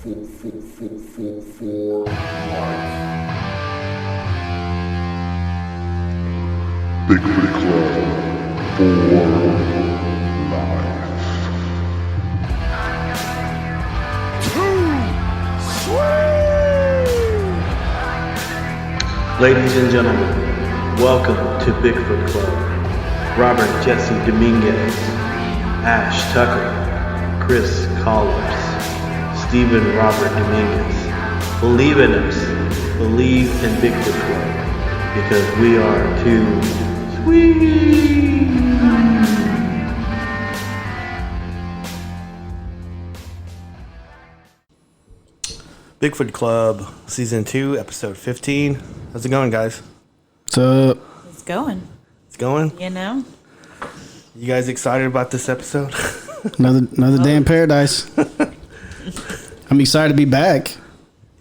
for life. Bigfoot Club for life. Ladies and gentlemen, welcome to Bigfoot Club. Robert Jesse Dominguez, Ash Tucker, Chris Colleps, Stephen Robert Dominguez. Believe in us. Believe in Bigfoot Club, because we are too sweet. Bigfoot Club, Season 2, Episode 15. How's it going, guys? What's up? It's going. It's going? You know? You guys excited about this episode? Another day in paradise. I'm excited to be back.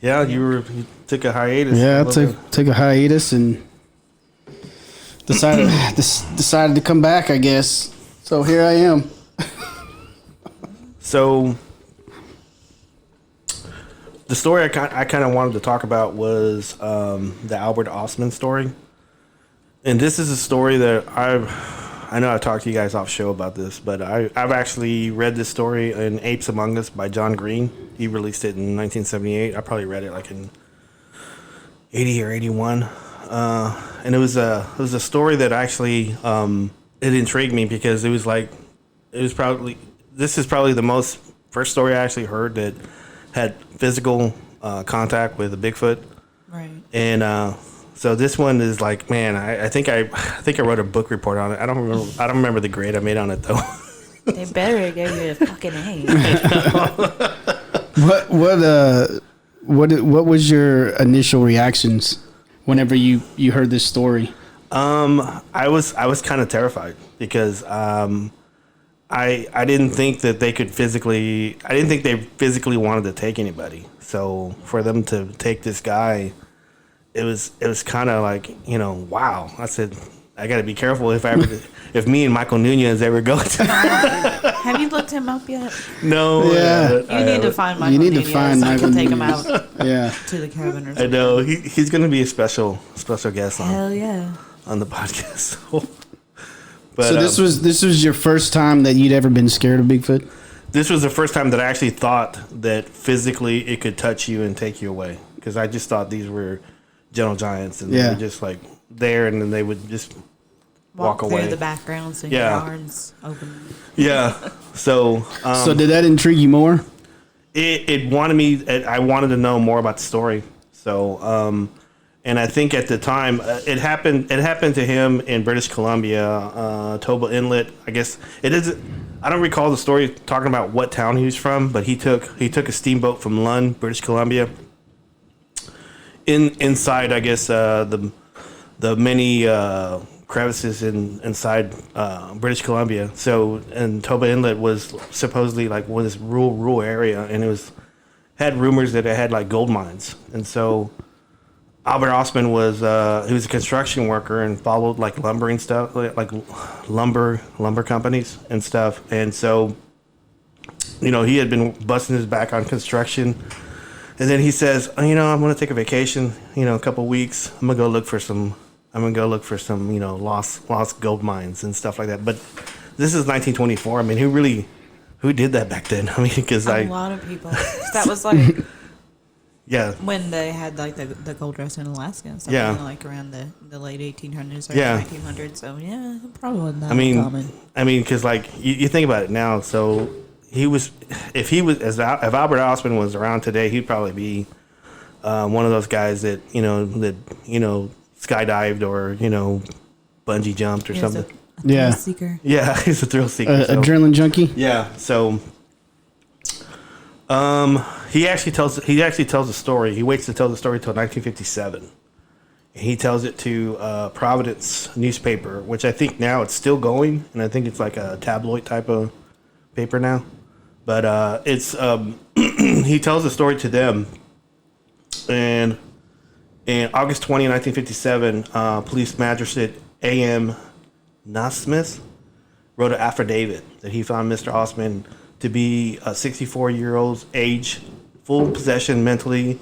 Yeah, you took a hiatus. Yeah, I took a hiatus and decided to come back, I guess. So here I am. So, the story I kind of wanted to talk about was the Albert Ostman story. And this is a story that I know I talked to you guys off show about this, but I've actually read this story in Apes Among Us by John Green. He released it in 1978. I probably read it like in 80 or 81. And it was a story that actually it intrigued me because this is probably the first story I actually heard that had physical contact with a Bigfoot. Right. And so this one is like, man, I think I wrote a book report on it. I don't remember the grade I made on it though. They better give you a fucking A. What was your initial reactions whenever you heard this story? I was kind of terrified because I didn't think that they could physically. I didn't think they physically wanted to take anybody. So for them to take this guy, it was kind of like, wow. I said, I got to be careful if me and Michael Nunez ever go to. Have you looked him up yet? No. Yeah. You need to find Michael. You need to Nunez find so Michael you can take him Nunez. out Yeah. to the cabin or I something. know he's going to be a special guest Hell yeah. on the podcast. But, So this was your first time that you'd ever been scared of Bigfoot? This was the first time that I actually thought that physically it could touch you and take you away. Because I just thought these were gentle giants and they were just like there and then they would just walk through away. The background so Yeah. your yards open. Yeah. So So did that intrigue you more? it wanted me. I wanted to know more about the story. So and I think at the time it happened to him in British Columbia, Toba Inlet. I guess it is. I don't recall the story talking about what town he was from, but he took a steamboat from Lund, British Columbia. Inside, I guess the many crevices inside British Columbia. So, and Toba Inlet was supposedly like this rural area, and had rumors that it had like gold mines. And so Albert Ostman was he was a construction worker and followed like lumbering stuff, like lumber companies and stuff. And so, he had been busting his back on construction. And then he says, I'm going to take a vacation, a couple weeks. I'm going to go look for some, lost gold mines and stuff like that. But this is 1924. I mean, who did that back then? I mean, because A lot of people. That was like yeah. when they had like the gold rush in Alaska and stuff. Yeah. Like around the late 1800s or Yeah. 1900s. So yeah, it probably wasn't that I common. mean, because like you think about it now. So if Albert Ostman was around today, he'd probably be one of those guys that skydived or bungee jumped or something. A thrill seeker. Yeah, he's a thrill seeker. Adrenaline junkie? Yeah. So he actually tells the story. He waits to tell the story till 1957. He tells it to Providence newspaper, which I think now it's still going, and I think it's like a tabloid type of paper now. But it's he tells the story to them, and in August 20, 1957, police magistrate A.M. Nasmith wrote an affidavit that he found Mr. Ostman to be a 64-year-old age, full possession mentally,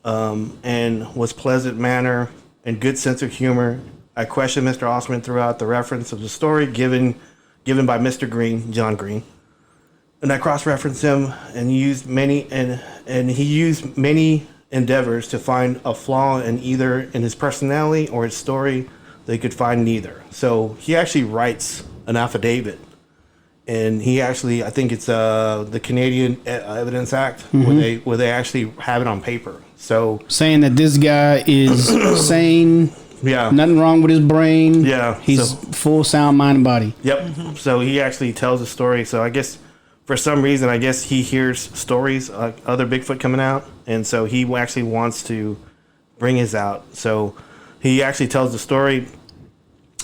and was pleasant manner and good sense of humor. I questioned Mr. Ostman throughout the reference of the story given by Mr. Green, John Green. And I cross-referenced him and he used many endeavors to find a flaw in either in his personality or his story. They could find neither. So he actually writes an affidavit, and he actually, I think it's the Canadian Evidence Act, where they actually have it on paper. So saying that this guy is sane. Yeah. Nothing wrong with his brain. Yeah. He's full sound mind and body. Yep. So he actually tells a story. So I guess for some reason, he hears stories like other Bigfoot coming out, and so he actually wants to bring his out. So he actually tells the story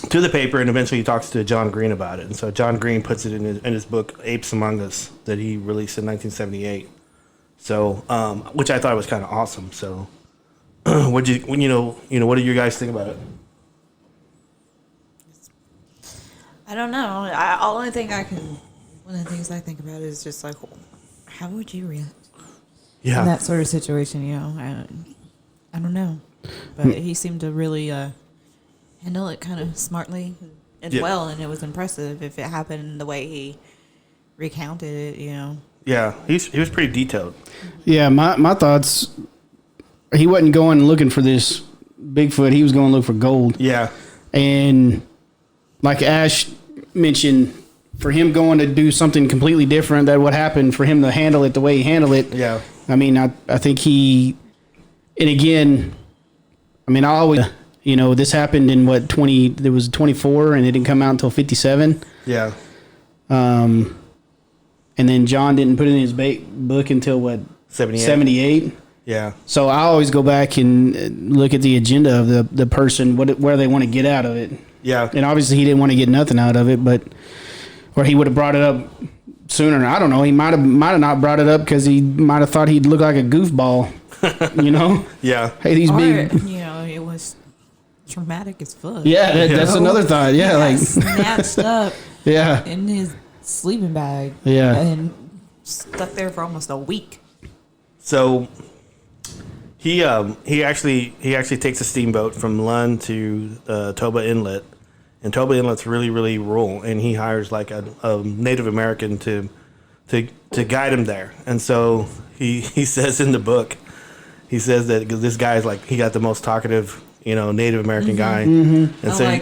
to the paper, and eventually he talks to John Green about it. And so John Green puts it in his book Apes Among Us that he released in 1978. So, which I thought was kind of awesome. So, what do what do you guys think about it? I don't know. One of the things I think about is just like, how would you react Yeah. in that sort of situation? I don't know, but he seemed to really handle it kind of smartly and well, and it was impressive if it happened the way he recounted it. Yeah, he was pretty detailed. Yeah, my thoughts. He wasn't going looking for this Bigfoot. He was going to look for gold. Yeah. And like Ash mentioned, for him going to do something completely different than what happened, for him to handle it the way he handled it. Yeah. I mean, I think he, and again, I mean, I always, this happened in there was 24 and it didn't come out until 57. Yeah. And then John didn't put it in his book until 78. Yeah. So I always go back and look at the agenda of the person, where they want to get out of it. Yeah. And obviously he didn't want to get nothing out of it, or he would have brought it up sooner. I don't know. He might have not brought it up because he might have thought he'd look like a goofball. Yeah. Hey, these big. It was traumatic as fuck. Yeah, that's another thought. Yeah, He like got snatched up. Yeah. In his sleeping bag. Yeah. And stuck there for almost a week. So he actually takes a steamboat from Lund to Toba Inlet, and Toba Inlet's really, really rural, and he hires like a Native American to guide him there. And so he says in the book, he says that this guy's like, he got the most talkative, Native American guy. Mm-hmm. And so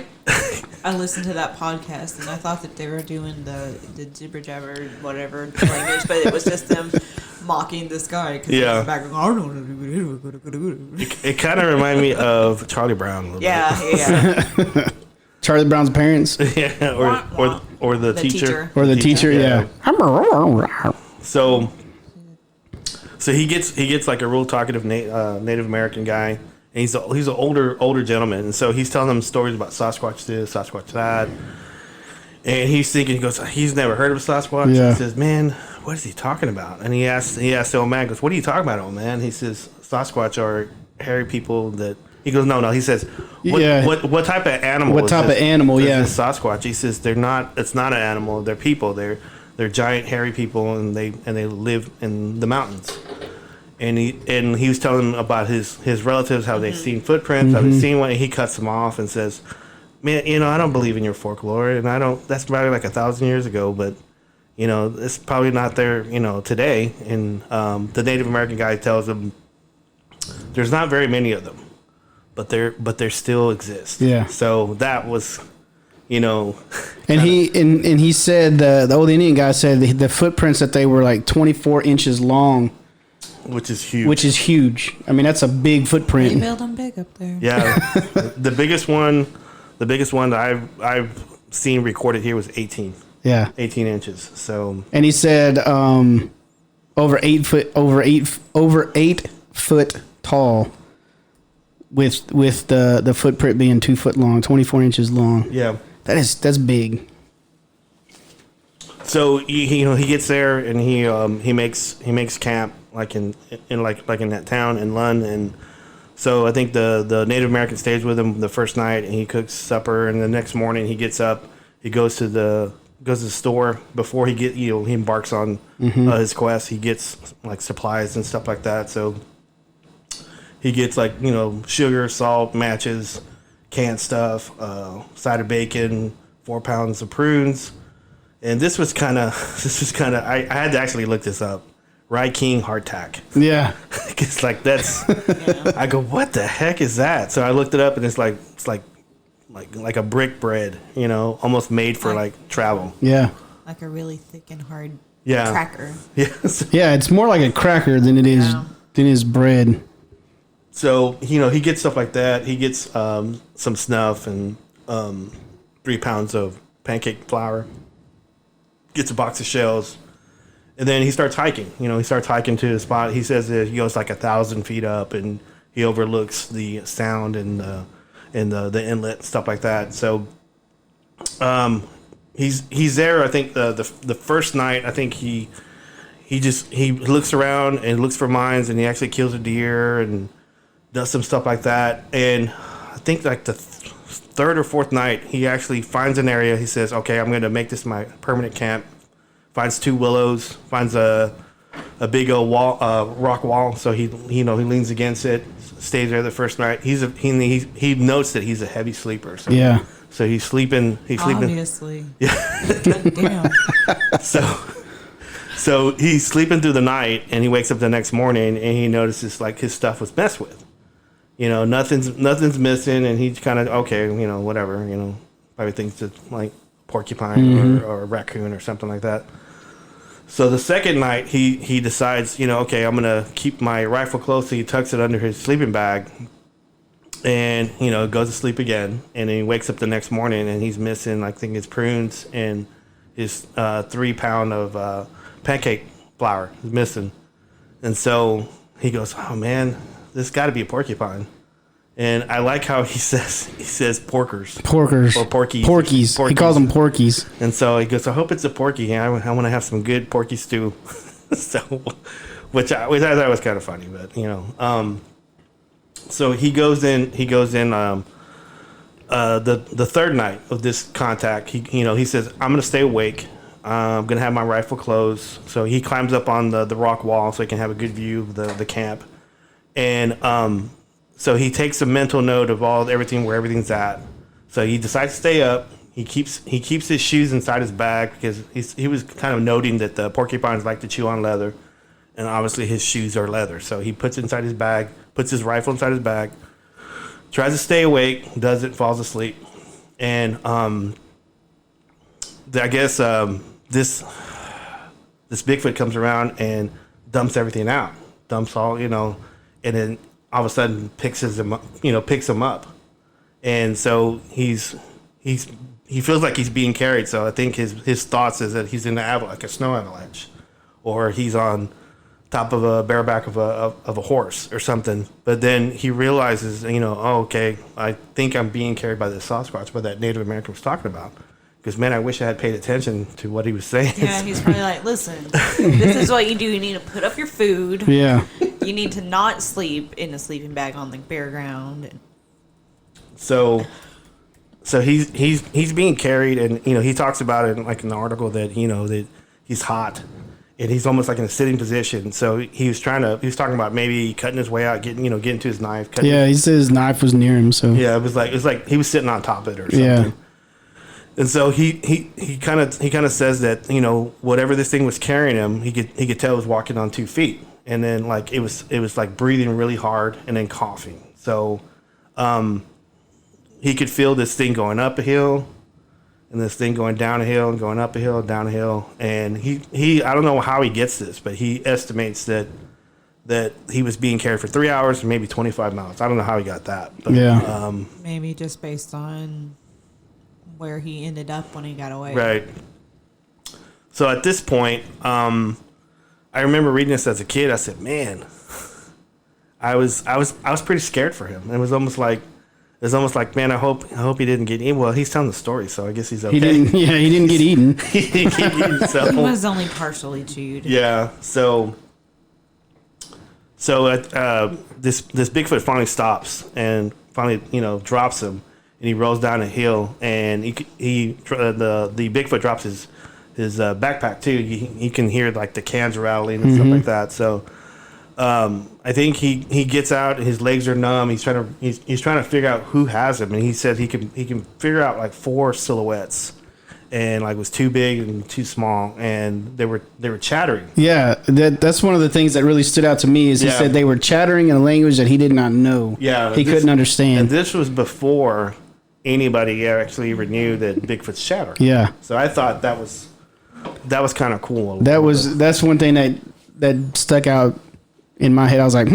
I listened to that podcast and I thought that they were doing the jibber jabber whatever language, but it was just them mocking this guy. Yeah. Back, it kind of reminded me of Charlie Brown a little yeah. Charlie Brown's parents. Yeah, or the teacher. Or the teacher, yeah. So he gets like a real talkative Native American guy, and he's an older gentleman, and so he's telling them stories about Sasquatch this, Sasquatch that, and he's thinking, he goes, he's never heard of a Sasquatch. Yeah. He says, man, what is he talking about? And he asks the old man, goes, what are you talking about, old man? He says, Sasquatch are hairy people that. He goes, no. He says, what type of animal? What type of animal? Yeah, this Sasquatch. He says they're not. It's not an animal. They're people. They're giant hairy people, and they live in the mountains. And he was telling them about his relatives, how they've seen footprints, how they've seen one. And he cuts them off and says, man, I don't believe in your folklore, and I don't. That's probably like 1,000 years ago, but it's probably not there, today. And the Native American guy tells him there's not very many of them. But they still exist. Yeah. So that was, And he said the old Indian guy said the footprints that they were like 24 inches long, which is huge. I mean, that's a big footprint. They build them big up there. Yeah. the biggest one that I've seen recorded here was 18. Yeah. 18 inches. So. And he said over 8 foot tall. With the footprint being 2 foot long, 24 inches long. Yeah, that's big. So he gets there and he makes camp like in that town in Lund, and so I think the Native American stays with him the first night and he cooks supper, and the next morning he gets up, he goes to goes to the store before he embarks on his quest. He gets like supplies and stuff like that. So he gets like sugar, salt, matches, canned stuff, side of bacon, 4 pounds of prunes, and this was kind of I had to actually look this up. Rye King hardtack. Yeah. It's like that's. I go, what the heck is that? So I looked it up, and it's like a brick bread, almost made for like travel. Yeah. Like a really thick and hard Yeah. cracker. Yes. Yeah, it's more like a cracker than it is bread. So he gets stuff like that. He gets some snuff and 3 pounds of pancake flour. Gets a box of shells. And then he starts hiking. He starts hiking to the spot. He says that he goes like 1,000 feet up, and he overlooks the sound and the inlet and stuff like that. So, he's there. I think the first night. I think he looks around and looks for mines, and he actually kills a deer and does some stuff like that. And I think like the third or fourth night, he actually finds an area. He says, "Okay, I'm going to make this my permanent camp." Finds 2 willows, finds a big old wall, rock wall. So he leans against it, stays there the first night. He notes that he's a heavy sleeper. So, yeah. So he's sleeping. Obviously. Yeah. God damn. So he's sleeping through the night, and he wakes up the next morning, and he notices like his stuff was messed with. Nothing's missing, and he's kind of okay. Whatever. Probably thinks it's like porcupine or a raccoon or something like that. So the second night, he decides, okay, I'm going to keep my rifle close. So he tucks it under his sleeping bag and, goes to sleep again. And then he wakes up the next morning, and he's missing, I think, his prunes and his 3 pound of pancake flour is missing. And so he goes, oh, man, this got to be a porcupine. And I like how he says porkers. Porkers. Or porkies. Porkies. He calls them porkies. And so he goes, I hope it's a porky. I want to have some good porky stew. So, which I thought was kind of funny, but so he goes in. The third night of this contact, he says, I'm gonna stay awake. I'm gonna have my rifle closed. So he climbs up on the rock wall so he can have a good view of the camp. And so he takes a mental note of everything where everything's at. So he decides to stay up. He keeps his shoes inside his bag because he was kind of noting that the porcupines like to chew on leather, and obviously his shoes are leather. So he puts it inside his bag, puts his rifle inside his bag, tries to stay awake, does it, falls asleep, and I guess this Bigfoot comes around and dumps everything out, dumps all and then all of a sudden picks him up, and so he feels like he's being carried. So I think his thoughts is that he's in like a snow avalanche, or he's on top of a bareback of a horse or something. But then he realizes, oh, okay, I think I'm being carried by the Sasquatch, what that Native American was talking about. Because, man, I wish I had paid attention to what he was saying. Yeah, he's probably like, listen, this is what you do. You need to put up your food. Yeah. You need to not sleep in a sleeping bag on the bare ground. So he's being carried, and he talks about it in the article that that he's hot, and he's almost like in a sitting position. So he was talking about maybe cutting his way out, getting to his knife. Yeah, he said his knife was near him. So yeah, it was like he was sitting on top of it or something. Yeah. And so he kind of says that whatever this thing was carrying him, he could tell it was walking on 2 feet, and then it was like breathing really hard and then coughing. So he could feel this thing going up a hill, and this thing going down a hill and going up a hill, down a hill, and he I don't know how he gets this, but he estimates that he was being carried for 3 hours and maybe 25 miles. I don't know how he got that, but yeah, maybe just based on where he ended up when he got away. Right. So at this point, I remember reading this as a kid. I said, "Man, I was pretty scared for him." It was almost like, man, I hope he didn't get eaten. Well, he's telling the story, so I guess he's okay. he didn't get eaten. He didn't get eaten. So. He was only partially chewed. Yeah. So this Bigfoot finally stops and finally drops him. and he rolls down a hill, and the Bigfoot drops his backpack too. You can hear like the cans rattling and stuff like that. So I think he gets out. His legs are numb. He's trying to figure out who has him, and he said he can figure out like 4 silhouettes, and like was too big and too small, and they were chattering. Yeah, that's one of the things that really stood out to me is he said they were chattering in a language that he did not know. Yeah, he couldn't understand. And this was before anybody actually ever knew that Bigfoot's chatter. Yeah. So I thought that was kind of cool. That's one thing that stuck out in my head. I was like,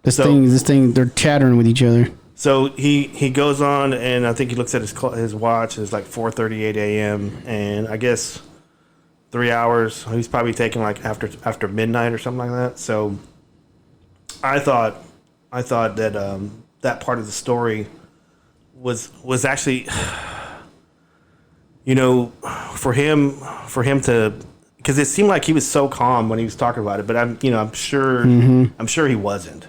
this thing, they're chattering with each other. So he goes on, and I think he looks at his watch. It's like 4:38 a.m. and I guess 3 hours. He's probably taking like after midnight or something like that. So I thought that that part of the story was actually, for him to, because it seemed like he was so calm when he was talking about it, but I'm sure he wasn't.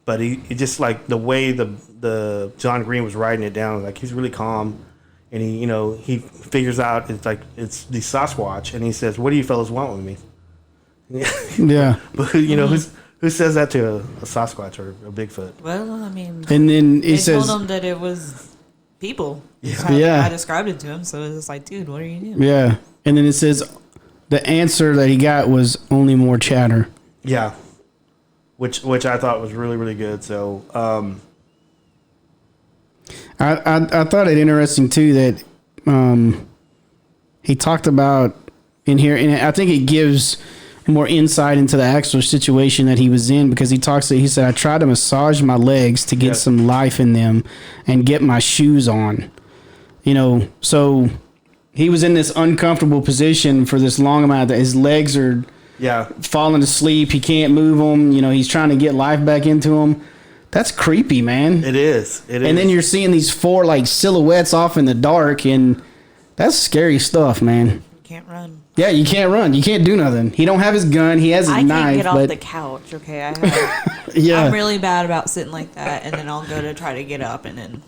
But he just like the way the John Green was writing it down, like he's really calm, and he figures out it's the Sasquatch, and he says, "What do you fellas want with me?" Yeah, but who says that to a Sasquatch or a Bigfoot? Well, I mean, and then they told him that it was people. Yeah, I described it to him, so it was like, dude, what are you doing? Yeah, and then it says the answer that he got was only more chatter. Yeah. Which I thought was really, really good. So I thought it interesting too that he talked about in here, and I think it gives more insight into the actual situation that he was in, because he said I tried to massage my legs to get some life in them and get my shoes on, so he was in this uncomfortable position for this long amount that his legs are falling asleep. He can't move them. He's trying to get life back into them. That's creepy, man. It is. And then you're seeing these 4 like silhouettes off in the dark, and that's scary stuff, man. You can't run. Yeah, you can't run. You can't do nothing. He don't have his gun. He has his knife. I can't get off the couch. Okay, yeah. I'm really bad about sitting like that, and then I'll go to try to get up, and then.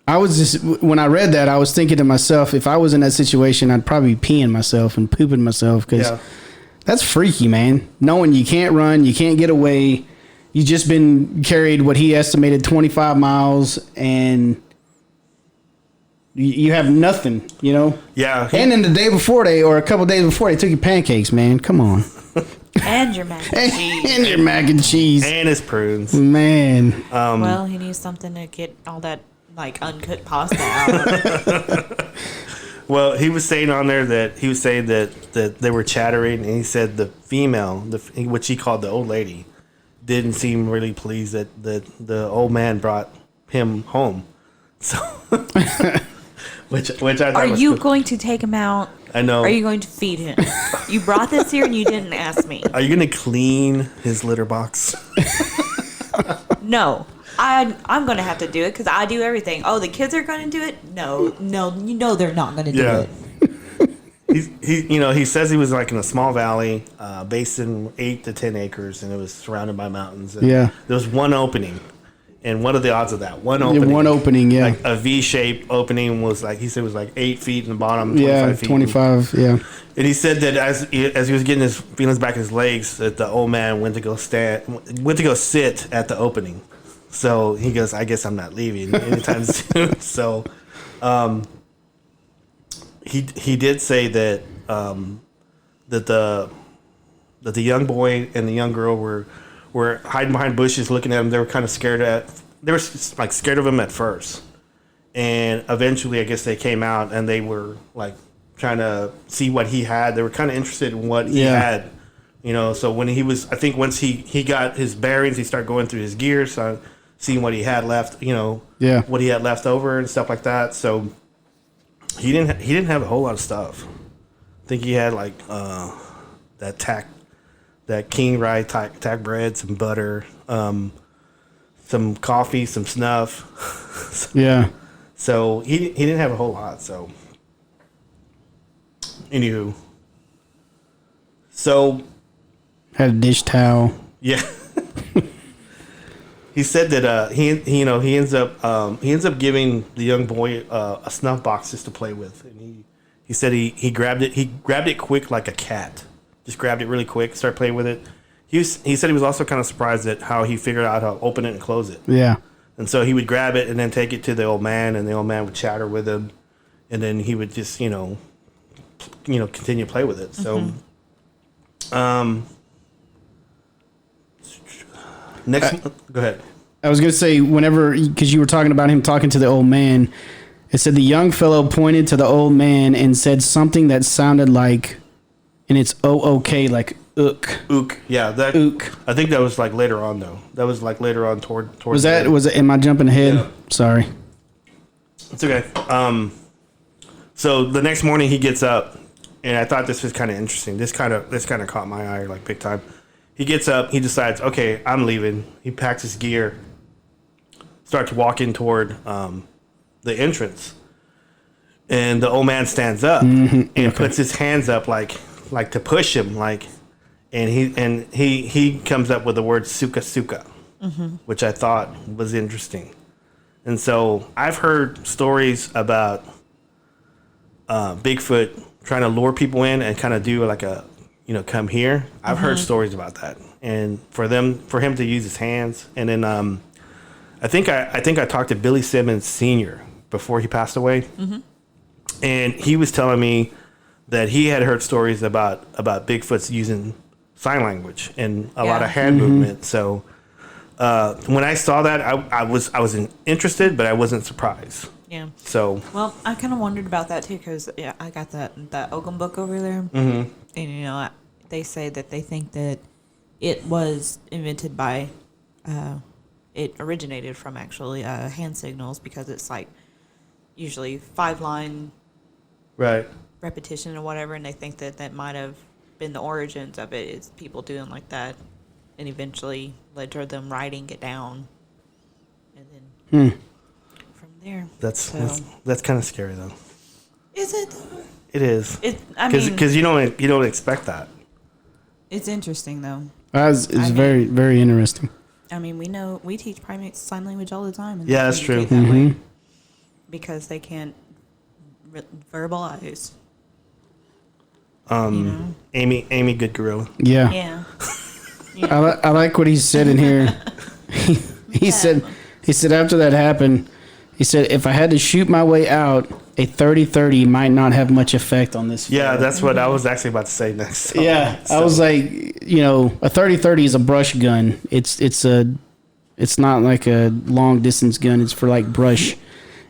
I was just, when I read that, I was thinking to myself, if I was in that situation, I'd probably be peeing myself and pooping myself, because that's freaky, man. Knowing you can't run, you can't get away. You just been carried what he estimated 25 miles, and you have nothing, Yeah. And then the day before or a couple days before, they took your pancakes, man. Come on. And your mac and cheese. And your mac and cheese. And his prunes. Man. Well, he needs something to get all that like uncooked pasta out. Well, he was saying on there that they were chattering, and he said the female, which he called the old lady, didn't seem really pleased that the old man brought him home. So, which I thought Are was you cool. going to take him out? I know. Are you going to feed him? You brought this here and you didn't ask me. Are you going to clean his litter box? No. I'm going to have to do it because I do everything. Oh, the kids are going to do it? No, they're not going to do it. He says he was like in a small valley, based in 8 to 10 acres, and it was surrounded by mountains. And there was one opening, and what are the odds of that? One opening, like a V-shaped opening was like, he said it was like 8 feet in the bottom, 25 feet. 25, and he said that as he was getting his feelings back in his legs, that the old man went to go sit at the opening. So he goes, I guess I'm not leaving anytime soon. So, he did say that that the young boy and the young girl were hiding behind bushes, looking at him. They were kind of scared of him at first, and eventually, I guess they came out and they were like trying to see what he had. They were kind of interested in what he had, So when he was, I think once he got his bearings, he started going through his gear, so seeing what he had left, what he had left over and stuff like that. So he didn't have a whole lot of stuff. I think he had like that king rye tack bread, some butter, some coffee, some snuff. So he didn't have a whole lot. So anywho, so had a dish towel. Yeah. he said that he ends up giving the young boy a snuff box just to play with, and he said he grabbed it quick like a cat, just grabbed it really quick, started playing with it. He said he was also kind of surprised at how he figured out how to open it and close it. Yeah. And so he would grab it and then take it to the old man, and the old man would chatter with him, and then he would just continue to play with it. So, go ahead. I was going to say, because you were talking about him talking to the old man, it said the young fellow pointed to the old man and said something that sounded like, and it's okay, like ook. Ook. Yeah, that ook. I think that was like later on though. That was like later on toward. Was it? Am I jumping ahead? Yeah. Sorry. It's okay. So the next morning he gets up, and I thought this was kind of interesting. This kind of caught my eye like big time. He gets up. He decides, okay, I'm leaving. He packs his gear, starts walking toward the entrance, and the old man stands up and puts his hands up like to push him, and he comes up with the word suka suka, which I thought was interesting. And so I've heard stories about Bigfoot trying to lure people in and kind of do like a, come here. I've heard stories about that, and for him to use his hands, and then I think I talked to Billy Simmons Sr. before he passed away, and he was telling me that he had heard stories about Bigfoot's using sign language and a lot of hand movement. So when I saw that, I was interested, but I wasn't surprised. Yeah. So. Well, I kind of wondered about that too, because I got that Ogham book over there, and they say that they think that it was invented by, it originated from actually hand signals, because it's like usually 5-line Right. repetition or whatever, and they think that might have been the origins of it. Is people doing like that, and eventually led to them writing it down, and then from there. That's kind of scary though. Is it? It is. Because Because you don't expect that. it's interesting though. It's very, very interesting. I mean, we teach primates sign language all the time. And Yeah, they that's true. communicate that way because they can't verbalize. Amy, good gorilla. Yeah. Yeah. I like what he said in here. He said after that happened, he said, if I had to shoot my way out, a 30-30 might not have much effect on this. Yeah, that's what I was actually about to say next. So, I was like, a 30-30 is a brush gun. It's not like a long distance gun. It's for like brush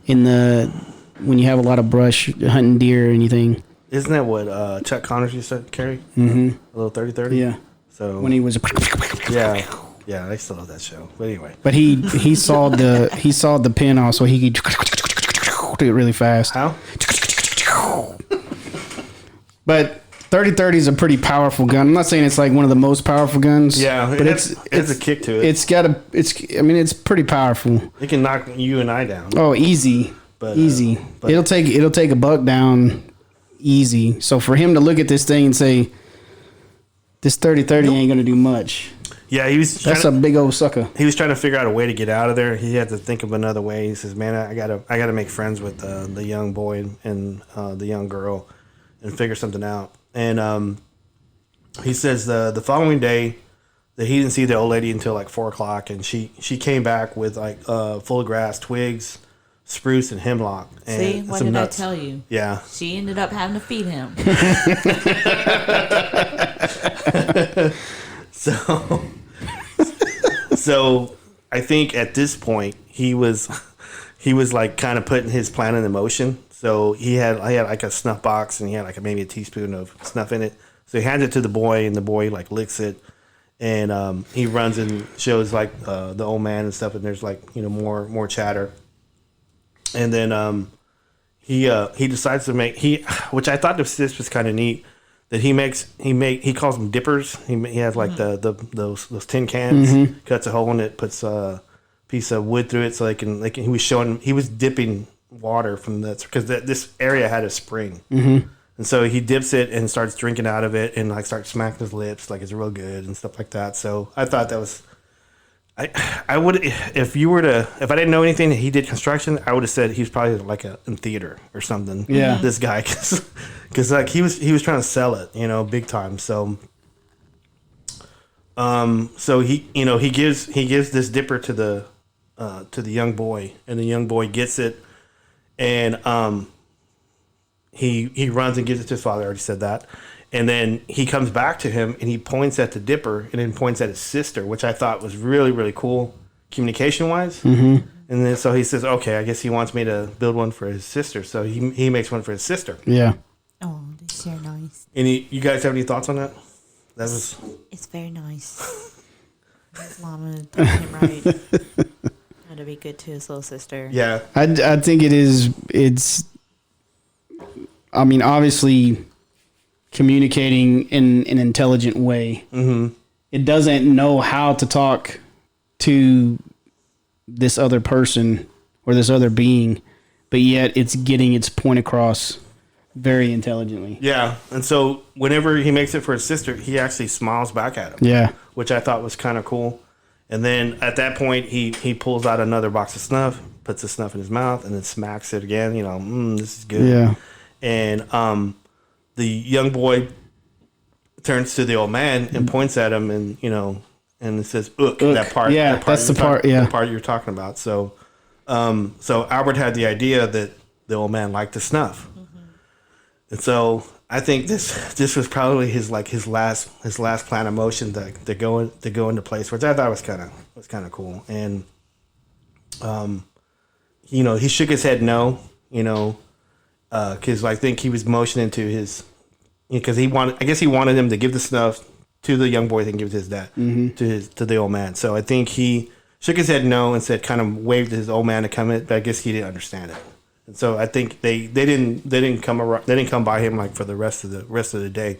when you have a lot of brush hunting deer or anything. Isn't that what Chuck Connors used to carry? Mm-hmm. A little 30-30? Yeah. So When he was Yeah, I still love that show. But anyway. But he saw the pin off, so he could do it really fast. How? But 30-30 is a pretty powerful gun. I'm not saying it's like one of the most powerful guns. Yeah, but it's a kick to it. It's pretty powerful. It can knock you and I down. Oh, easy. But, easy. but it'll take a buck down easy. So for him to look at this thing and say, this 30-30 ain't gonna do much. Yeah, that's a big old sucker. He was trying to figure out a way to get out of there. He had to think of another way. He says, "Man, I gotta make friends with the young boy and the young girl, and figure something out." And he says the following day that he didn't see the old lady until like 4:00, and she came back with like full of grass, twigs, spruce, and hemlock. And see, what did nuts. I tell you? Yeah, she ended up having to feed him. So I think at this point he was like kind of putting his plan into motion. So he had like a snuff box, and he had like maybe a teaspoon of snuff in it. So he hands it to the boy, and the boy like licks it, and he runs and shows like the old man and stuff, and there's like more chatter, and then he decides to which I thought this was kind of neat. That he calls them dippers. He has like those tin cans, cuts a hole in it, puts a piece of wood through it, so he was dipping water from that, because this area had a spring, and so he dips it and starts drinking out of it, and like starts smacking his lips like it's real good and stuff like that. So I thought I would, if I didn't know anything, he did construction, I would have said he was probably like in theater or something. Yeah. This guy, because like he was trying to sell it, big time. So, he gives this dipper to the young boy, and the young boy gets it, and he runs and gives it to his father. I already said that. And then he comes back to him and he points at the dipper and then points at his sister, which I thought was really, really cool communication wise. Mm-hmm. And then so he says, okay, I guess he wants me to build one for his sister. So he makes one for his sister. Yeah. Oh, that's so nice. You guys have any thoughts on that? It's very nice. His mama told him right. How to be good to his little sister. Yeah. I think it's, I mean, obviously communicating in an intelligent way. Mm-hmm. It doesn't know how to talk to this other person or this other being, but yet it's getting its point across very intelligently. Yeah. And so whenever he makes it for his sister, he actually smiles back at him. Yeah. Which I thought was kind of cool. And then at that point, he pulls out another box of snuff, puts the snuff in his mouth, and then smacks it again. This is good. Yeah. And the young boy turns to the old man and points at him, and it says "ook." That part. Yeah, that's the part. Yeah, the part you're talking about. So, so Albert had the idea that the old man liked the snuff, and so I think this was probably his last plan of motion to go into place, which I thought was kind of cool. And he shook his head no, because I think he was motioning to his, because he wanted him to give the snuff to the young boy and give it to his dad, to the old man. So I think he shook his head no and said, kind of waved to his old man to come in, but I guess he didn't understand it. And so I think they didn't come by him like for the rest of the day.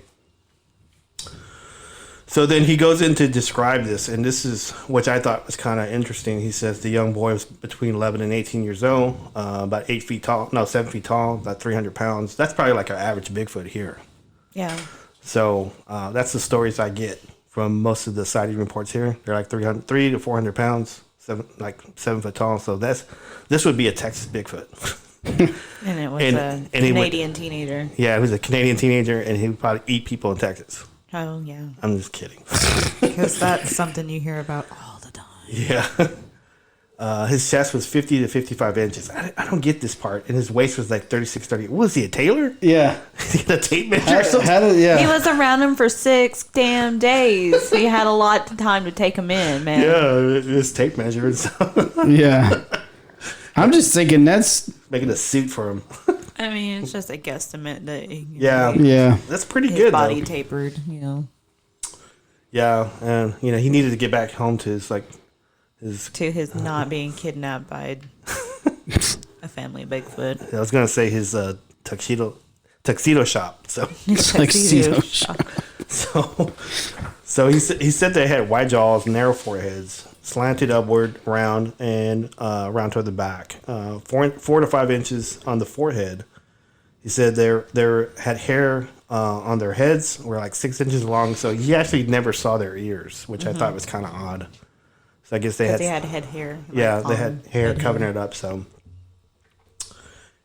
So then he goes in to describe this, and this is, which I thought was kind of interesting. He says the young boy was between 11 and 18 years old, about 7 feet tall, about 300 pounds. That's probably like our average Bigfoot here. Yeah. So that's the stories I get from most of the sighting reports here. They're like 300 to 400 pounds, 7 foot tall. So this would be a Texas Bigfoot. And it was a Canadian teenager. Yeah, he was a Canadian teenager, and he would probably eat people in Texas. Oh, yeah. I'm just kidding. Because that's something you hear about all the time. Yeah. His chest was 50 to 55 inches. I don't get this part. And his waist was like 36, 30. What was he, a tailor? Yeah. He had a tape measure or something? He was around him for 6 damn days. He had a lot of time to take him in, man. Yeah, his tape measure and stuff. Yeah. I'm just thinking that's... Making a suit for him. I mean, it's just a guesstimate that yeah. That's pretty his good, body though. tapered, Yeah, and he needed to get back home to his his not being kidnapped by a family Bigfoot. I was gonna say his tuxedo shop. So Tuxedo shop. So he said they had wide jaws, narrow foreheads, slanted upward, round, and round toward the back. 4 to 5 inches on the forehead. He said they had hair on their heads, were like 6 inches long. So he actually never saw their ears, which I thought was kind of odd. So I guess they had head hair. They had hair covering it up. So, and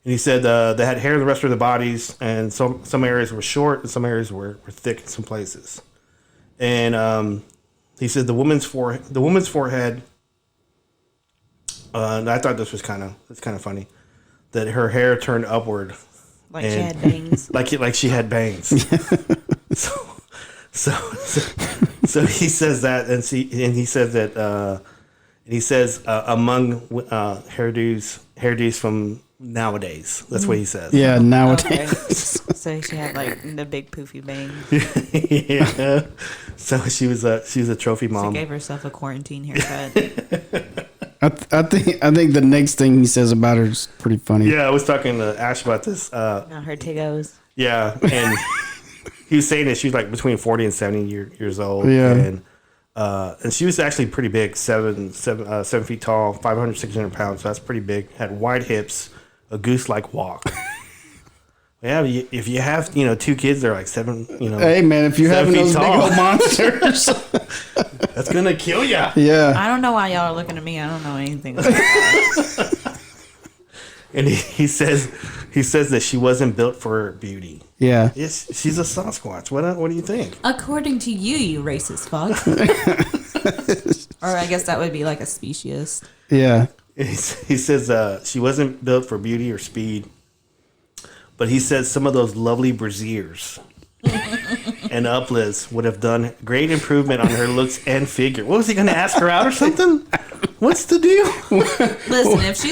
he said they had hair in the rest of their bodies, and some areas were short and some areas were thick in some places. And he said the woman's forehead. And I thought this was kind of funny, that her hair turned upward, like she had bangs. like she had bangs. So he says that, and he says that, among hairdos from nowadays. That's what he says. Yeah, nowadays. Okay. So she had like the big poofy bangs. Yeah. So she was a trophy mom. She gave herself a quarantine haircut. I think the next thing he says about her is pretty funny. Yeah, I was talking to Ash about this. Not her tigos. Yeah, and he was saying that she was like between 40 and 70 years old. Yeah. And she was actually pretty big, 7 feet tall, 500, 600 pounds. So that's pretty big. Had wide hips, a goose-like walk. Yeah, if you have, two kids, they're like 7, Hey man, if you're 7 having feet those big tall. old monsters, That's gonna kill ya. yeah. I don't know why y'all are looking at me. I don't know anything about that. And he says that she wasn't built for beauty. Yeah. Yes, she's a Sasquatch. What do you think? According to you, you racist fuck. Or I guess that would be like a speciesist. Yeah. He says she wasn't built for beauty or speed, but he says some of those lovely braziers and uplifts would have done great improvement on her looks and figure. What was he going to ask her out or something? What's the deal? Listen, if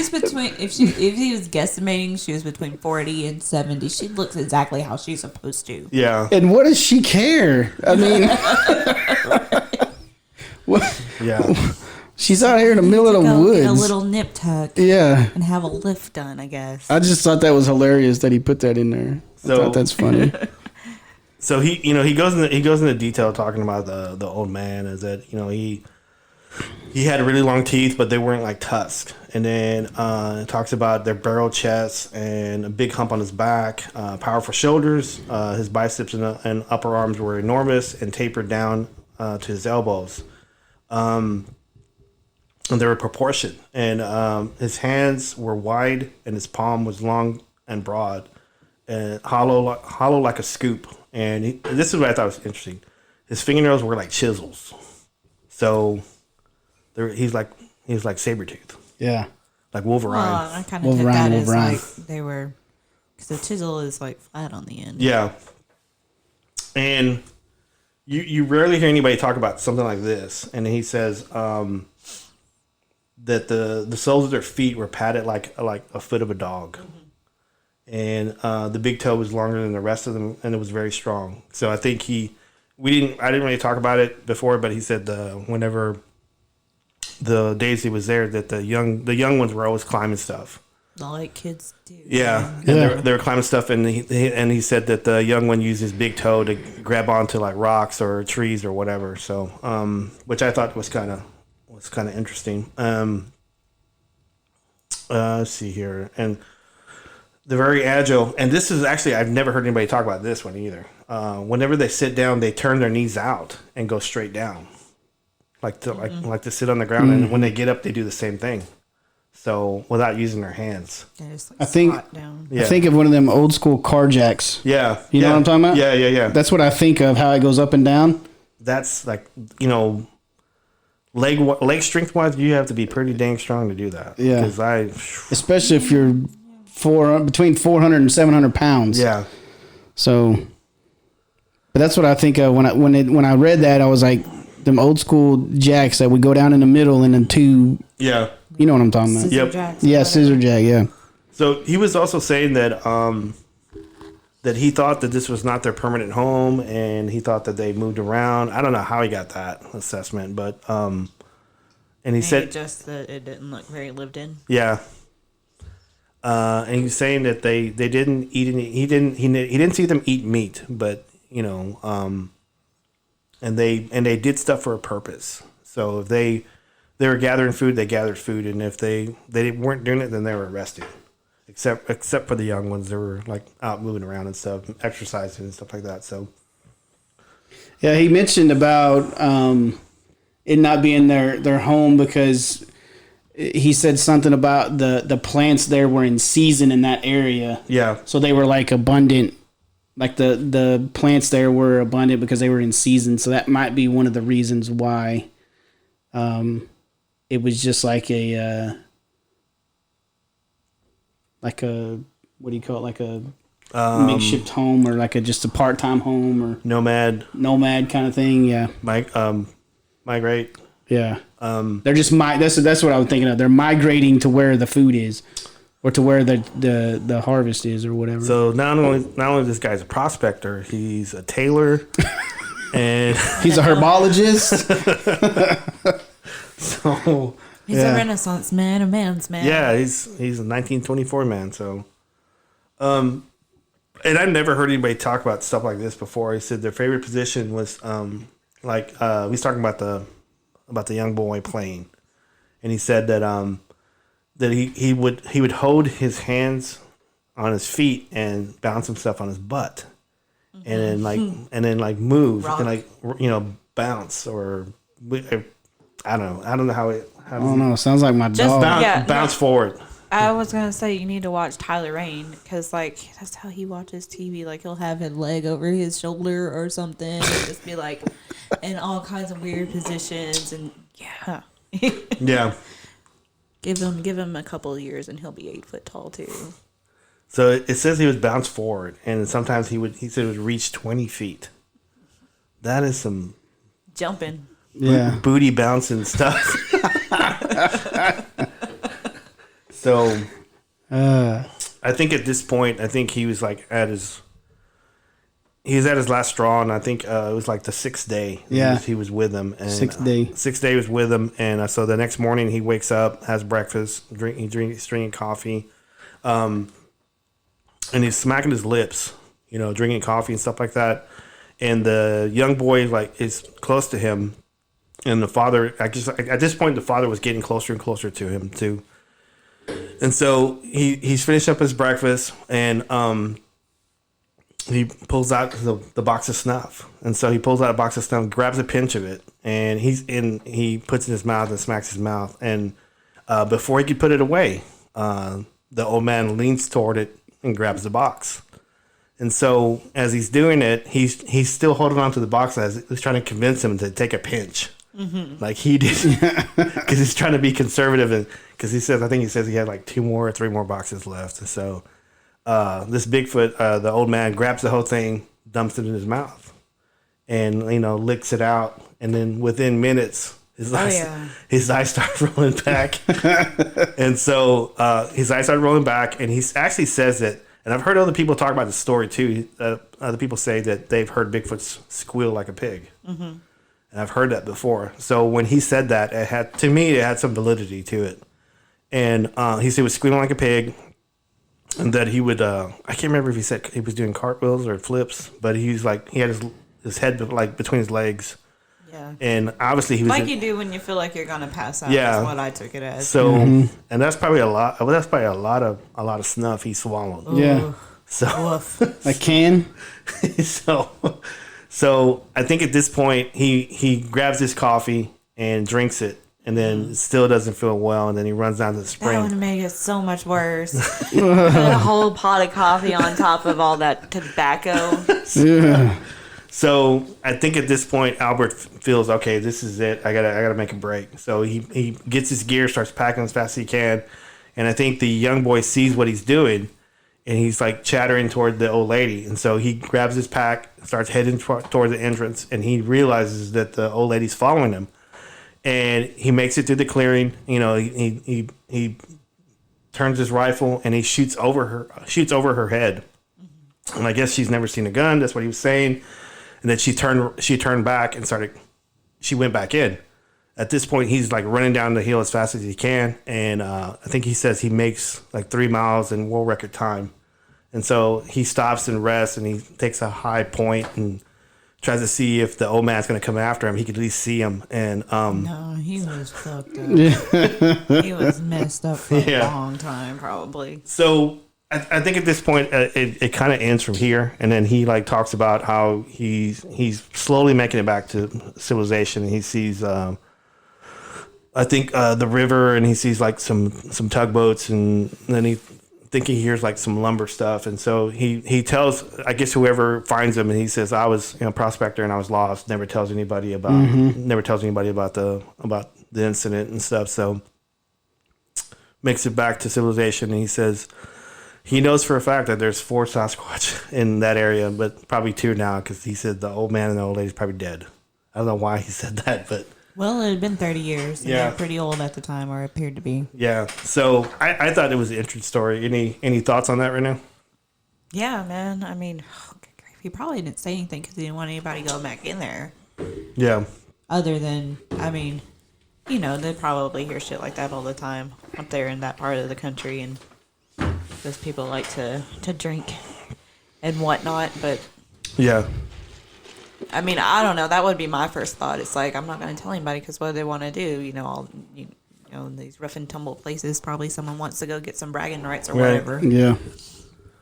he was guesstimating she was between 40 and 70, she looks exactly how she's supposed to. Yeah. And what does she care? I mean, what? Yeah. She's out here in the middle of the Go woods. get a little nip tuck Yeah. and have a lift done, I guess. I just thought that was hilarious that he put that in there. I thought that's funny. So he goes into detail talking about the old man, is that he had really long teeth, but they weren't like tusks. And then it talks about their barrel chests and a big hump on his back, powerful shoulders. His biceps and upper arms were enormous and tapered down to his elbows. And they were proportioned. And his hands were wide, and his palm was long and broad, and hollow like a scoop. And this is what I thought was interesting. His fingernails were like chisels. So he's like Sabretooth, Yeah. like Wolverine. Well, I kind of took that as like they were, because the chisel is like flat on the end. Yeah. And you rarely hear anybody talk about something like this. And he says that the soles of their feet were padded like a foot of a dog. And the big toe was longer than the rest of them, and it was very strong. So I think I didn't really talk about it before, but he said whenever the days he was there, that the young ones were always climbing stuff. Like kids do. Yeah, and they were climbing stuff, and he said that the young one used his big toe to grab onto like rocks or trees or whatever. So, which I thought was kind of interesting. Let's see here, and they're very agile. And this is actually, I've never heard anybody talk about this one either. Whenever they sit down, they turn their knees out and go straight down, like to sit on the ground. And when they get up, they do the same thing. So without using their hands. They just, like, I think squat down. Yeah. I think of one of them old school car jacks. Yeah. You know what I'm talking about? Yeah. That's what I think of, how it goes up and down. That's like, leg strength wise, you have to be pretty dang strong to do that. Yeah. Because Especially if you're between 400 and 700 pounds. yeah. So, but that's what I think of when I read that. I was like, them old school jacks that would go down in the middle and then two. Yeah. You know what I'm talking about? Scissor Yep. jacks, Yeah, whatever. scissor jack. Yeah. So he was also saying that that he thought that this was not their permanent home, and he thought that they moved around. I don't know how he got that assessment, but and he Maybe said, just that it didn't look very lived in. yeah. And he's saying that they didn't eat any. He didn't see them eat meat, but and they did stuff for a purpose. So if they were gathering food, they gathered food, and if they weren't doing it, then they were arrested. Except for the young ones, they were like out moving around and stuff, exercising and stuff like that. So Yeah, he mentioned about it not being their home because he said something about the plants there were in season in that area. yeah, So they were like abundant, like the plants there were abundant because they were in season. So that might be one of the reasons why it was just like a what do you call it? Like a makeshift home or like just a part-time home or nomad kind of thing. Yeah. migrate. Yeah. They're just that's what I was thinking of. They're migrating to where the food is or to where the harvest is or whatever. So not only this guy's a prospector, he's a tailor, and he's a herbologist. so He's a Renaissance man, a man's man. yeah, he's a 1924 man. So, and I've never heard anybody talk about stuff like this before. He said their favorite position was he's talking about the young boy playing, and he said that that he would hold his hands on his feet and bounce himself on his butt, and then like move Rock. and like bounce or I don't know how it. I don't know. Sounds like my dog. Bounce forward. I was gonna say you need to watch Tyler Rain because like that's how he watches TV. Like he'll have his leg over his shoulder or something, and just be like in all kinds of weird positions. And yeah, Yeah. give him a couple of years and he'll be 8 foot tall too. So it says he was bounced forward, and sometimes he said it would reach 20 feet. That is some Jumping. Yeah. booty bouncing stuff. So I think at this point, I think he was like at his last straw, and I think it was like the 6th day. Yeah. he was with him. And, 6th day. 6th day was with him, and so the next morning he wakes up, has breakfast, he's drinking coffee, and he's smacking his lips, drinking coffee and stuff like that. And the young boy like is close to him, and the father, at this point, the father was getting closer and closer to him too. And so he's finished up his breakfast, and he pulls out the box of snuff. And so he pulls out a box of snuff, grabs a pinch of it, and he puts it in his mouth and smacks his mouth. And before he could put it away, the old man leans toward it and grabs the box. And so as he's doing it, he's still holding on to the box as he's trying to convince him to take a pinch. Mm-hmm. Like he did, because he's trying to be conservative, and because he says he had like 2 more or 3 more boxes left. And so this Bigfoot, the old man, grabs the whole thing, dumps it in his mouth, and licks it out. And then within minutes, his eyes start rolling back. And so his eyes start rolling back, and he actually says that. And I've heard other people talk about the story too. Other people say that they've heard Bigfoot squeal like a pig. Mm-hmm. And I've heard that before. So when he said that, it had some validity to it. And he said he was squealing like a pig, and that he would, I can't remember if he said he was doing cartwheels or flips, but he had his head like between his legs. Yeah. And obviously he was like you do when you feel like you're gonna pass out. Yeah. That's what I took it as. So, and that's probably a lot. Well, that's probably a lot of snuff he swallowed. Ooh. Yeah. So A can. So I think at this point he grabs his coffee and drinks it, and then still doesn't feel well, and then he runs down to the spring. That would make it so much worse. Put a whole pot of coffee on top of all that tobacco. Yeah. So I think at this point Albert feels, okay, this is it. I gotta make a break. So he gets his gear, starts packing as fast as he can, and I think the young boy sees what he's doing, and he's like chattering toward the old lady. And so he grabs his pack, starts heading toward the entrance, and he realizes that the old lady's following him. And he makes it through the clearing. He turns his rifle and he shoots over her head. And I guess she's never seen a gun. That's what he was saying. And then she turned back and she went back in. At this point, he's like running down the hill as fast as he can. And I think he says he makes like 3 miles in world record time. And so he stops and rests, and he takes a high point and tries to see if the old man's going to come after him. He could at least see him. And no, he was fucked up. He was messed up for a long time, probably. So I think at this point it kind of ends from here, and then he like talks about how he's slowly making it back to civilization. And he sees I think the river, and he sees like some tugboats, and then he hears like some lumber stuff. And so he tells, I guess, whoever finds him, and he says, I was a prospector and I was lost. Never tells anybody about the incident and stuff. So makes it back to civilization, and he says he knows for a fact that there's 4 Sasquatch in that area, but probably 2 now, because he said the old man and the old lady's probably dead. I don't know why he said that, but well, it had been 30 years. And Yeah. they're pretty old at the time, or appeared to be. yeah. So I thought it was an interesting story. Any thoughts on that right now? Yeah, man. I mean, he probably didn't say anything because he didn't want anybody to go back in there. Yeah. Other than, I mean, they probably hear shit like that all the time up there in that part of the country, and those people like to drink and whatnot. But Yeah. I mean, I don't know. That would be my first thought. It's like, I'm not going to tell anybody because what do they want to do? In these rough and tumble places, probably someone wants to go get some bragging rights or Right. whatever. Yeah.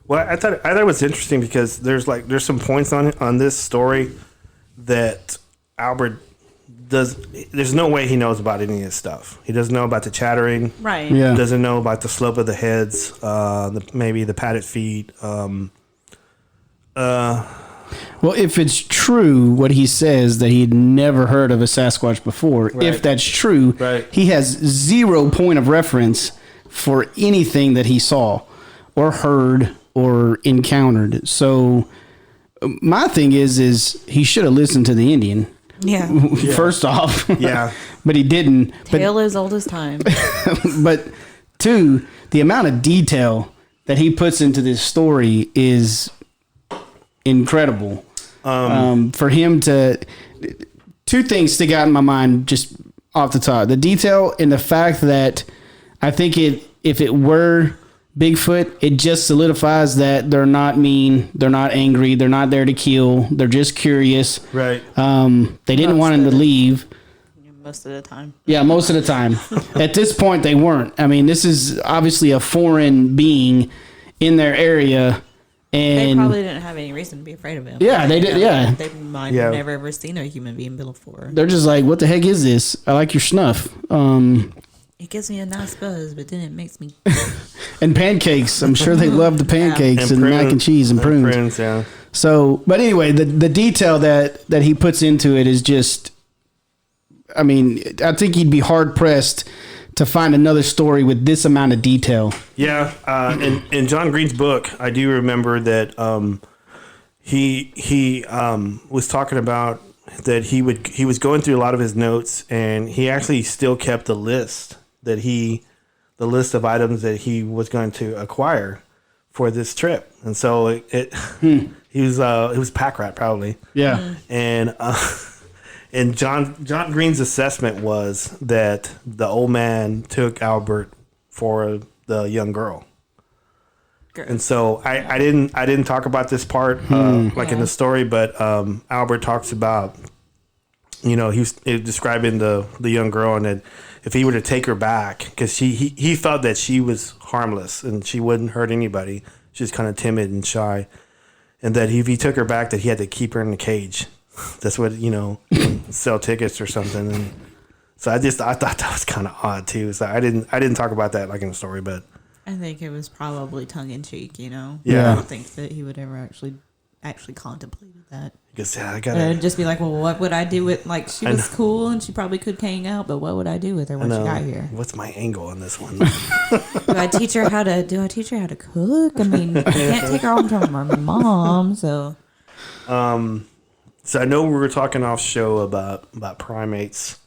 Well, I thought it was interesting because there's some points on this story that Albert does. There's no way he knows about any of this stuff. He doesn't know about the chattering. Right. Yeah. Doesn't know about the slope of the heads. Maybe the padded feet. Well, if it's true what he says that he'd never heard of a Sasquatch before, Right. if that's true, Right. he has 0 point of reference for anything that he saw or heard or encountered. So my thing is he should have listened to the Indian. Yeah. First off. Yeah. But he didn't. Tale as old as time. But 2, the amount of detail that he puts into this story is incredible. For him to, 2 things stick out in my mind just off the top: the detail and the fact that I think if it were Bigfoot, it just solidifies that they're not mean, they're not angry, they're not there to kill, they're just curious. Right. They didn't want him to leave. Most of the time. Yeah, most of the time. At this point, they weren't. I mean, this is obviously a foreign being in their area. They And probably didn't have any reason to be afraid of him. Yeah, they did, yeah. They might Yeah. have never ever seen a human being before. they're just like, what the heck is this? I like your snuff. It gives me a nice buzz, but then it makes me. And pancakes. I'm sure they love the pancakes and, mac and cheese and prunes. Yeah. So, but anyway, the detail that he puts into it is just, I mean, I think he'd be hard pressed to find another story with this amount of detail. Yeah, in John Green's book, I do remember that he was talking about that he was going through a lot of his notes, and he actually still kept the list of items that he was going to acquire for this trip, and so he was pack rat probably. Yeah. And John Green's assessment was that the old man took Albert for the young girl. And so I didn't talk about this part in the story, but Albert talks about, he was describing the young girl, and that if he were to take her back, because he thought that she was harmless and she wouldn't hurt anybody. She was kind of timid and shy, and that if he took her back, that he had to keep her in the cage. That's what, sell tickets or something. And so I thought that was kind of odd too. So I didn't talk about that like in the story, but I think it was probably tongue in cheek, Yeah. I don't think that he would ever actually contemplated that. because I gotta Just be like, well, what would I do with, like, she was cool and she probably could hang out, but what would I do with her when she got here? What's my angle on this one? Do I teach her how to cook? I mean, I can't take her home from her mom, so. So I know we were talking off show about primates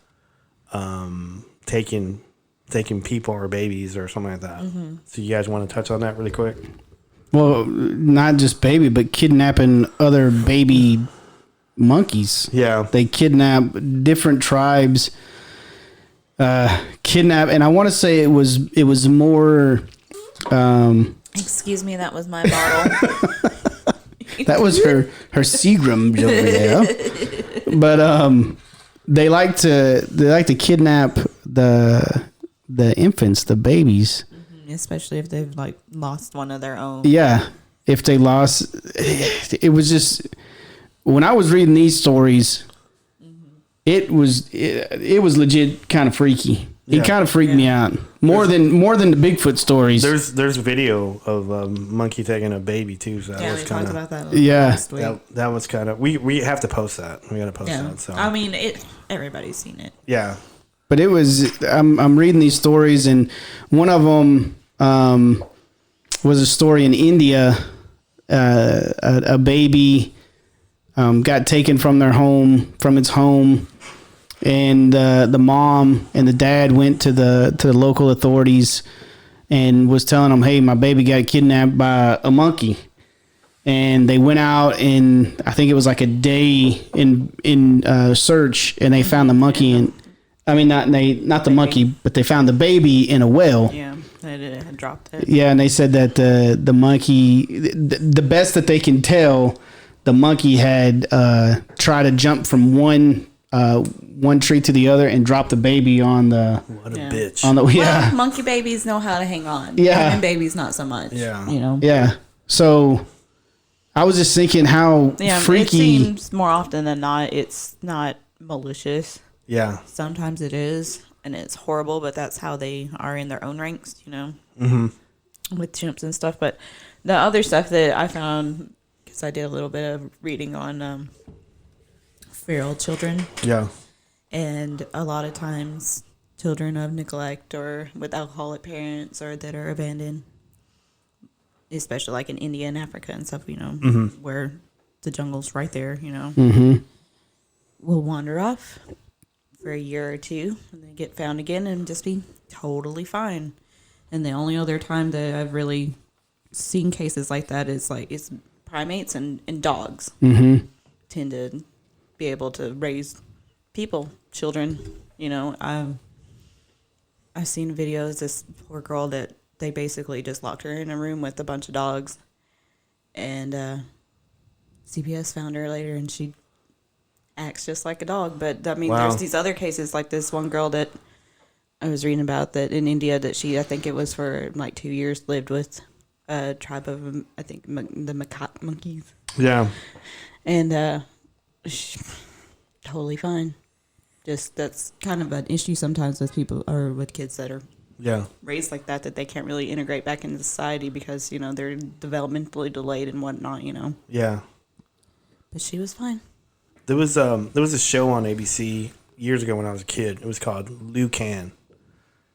taking people or babies or something like that. Mm-hmm. So you guys want to touch on that really quick? Well, not just baby, but kidnapping other baby monkeys. Yeah. They kidnap different tribes. Kidnap, and I want to say it was more. Excuse me, that was my bottle. That was her Seagram over there. But they like to kidnap the infants, the babies. Especially if they've, like, lost one of their own. Yeah, if they lost, it was just when I was reading these stories, it was legit kind of freaky. Yeah. It kind of freaked me out more than the Bigfoot stories. There's video of a monkey taking a baby too. So that was we kind talked of about that Yeah. last week. that was kind of we have to post that. We got to post that. So I mean, everybody's seen it. yeah. But it was I'm reading these stories, and one of them was a story in India. A baby got taken from its home, and the mom and the dad went to the local authorities and was telling them, "Hey, my baby got kidnapped by a monkey." And they went out, and I think it was like a day in search, and they found the monkey not the monkey, but they found the baby in a well. Yeah, they had dropped it. Yeah, and they said that the monkey, the best that they can tell, the monkey had tried to jump from one tree to the other and drop the baby on the. What a bitch. On the Well, monkey babies know how to hang on. Yeah. And babies not so much. Yeah. You know. Yeah. So I was just thinking how Yeah, freaky. it seems more often than not it's not malicious. Yeah. Sometimes it is, and it's horrible, but that's how they are in their own ranks, with chimps and stuff. But the other stuff that I found, because I did a little bit of reading on feral children, Yeah. and a lot of times children of neglect or with alcoholic parents or that are abandoned, especially like in India and Africa and stuff, where the jungle's right there, will wander off for a year or two and then get found again and just be totally fine. And the only other time that I've really seen cases like that is like it's primates and dogs tend to be able to raise children. I've seen videos, this poor girl that they basically just locked her in a room with a bunch of dogs, and CPS found her later and she acts just like a dog. But I mean, Wow. there's these other cases like this one girl that I was reading about that in India that I think it was for like 2 years, lived with a tribe of, I think, the macaque monkeys. Yeah. And totally fine. Just that's kind of an issue sometimes with people or with kids that are Yeah. raised like that they can't really integrate back into society because, they're developmentally delayed and whatnot, Yeah. But she was fine. There was a show on ABC years ago when I was a kid. It was called Lucan,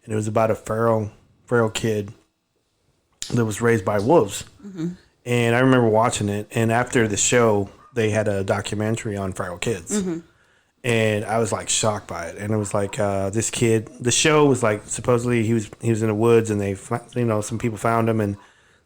and it was about a feral kid that was raised by wolves. And I remember watching it. And after the show, they had a documentary on feral kids, and I was like shocked by it. And it was like this kid. The show was like supposedly he was in the woods, and they some people found him, and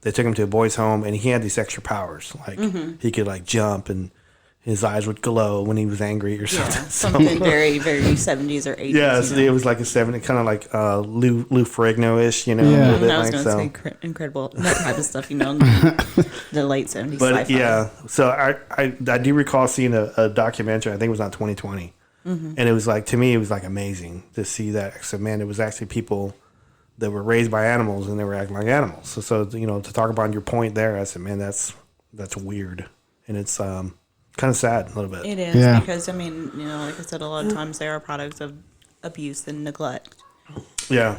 they took him to a boys' home, and he had these extra powers, like he could like jump and his eyes would glow when he was angry or something. Yeah, something very, very 70s or 80s. Yeah, so it was like a 70s, kind of like Lou Ferrigno-ish, Yeah. a little bit I was like going to so. say incredible, that type of stuff, the late 70s But sci-fi. yeah, so I do recall seeing a documentary. I think it was on 2020, and it was like, to me, it was like amazing to see that. So man, it was actually people that were raised by animals and they were acting like animals. So to talk about your point there, I said, man, that's weird, and it's kind of sad a little bit. It is, Yeah. because, like I said, a lot of times they are products of abuse and neglect. Yeah.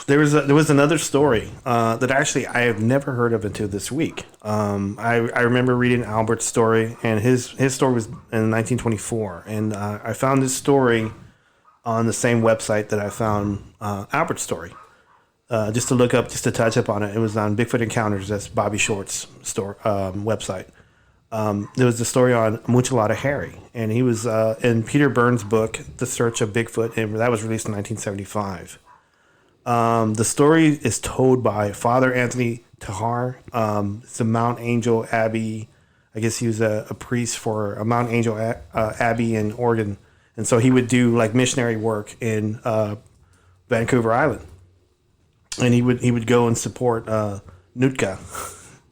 There was another story that actually I have never heard of until this week. I remember reading Albert's story, and his story was in 1924, and I found this story on the same website that I found Albert's story. Just to touch up on it. It was on Bigfoot Encounters. That's Bobby Short's website. There was a story on Muchalat Harry, and he was in Peter Burns' book, The Search of Bigfoot, and that was released in 1975. The story is told by Father Anthony Tahar. It's a Mount Angel Abbey. I guess he was a priest for a Mount Angel Abbey in Oregon, and so he would do like missionary work in Vancouver Island. And he would go and support Nootka,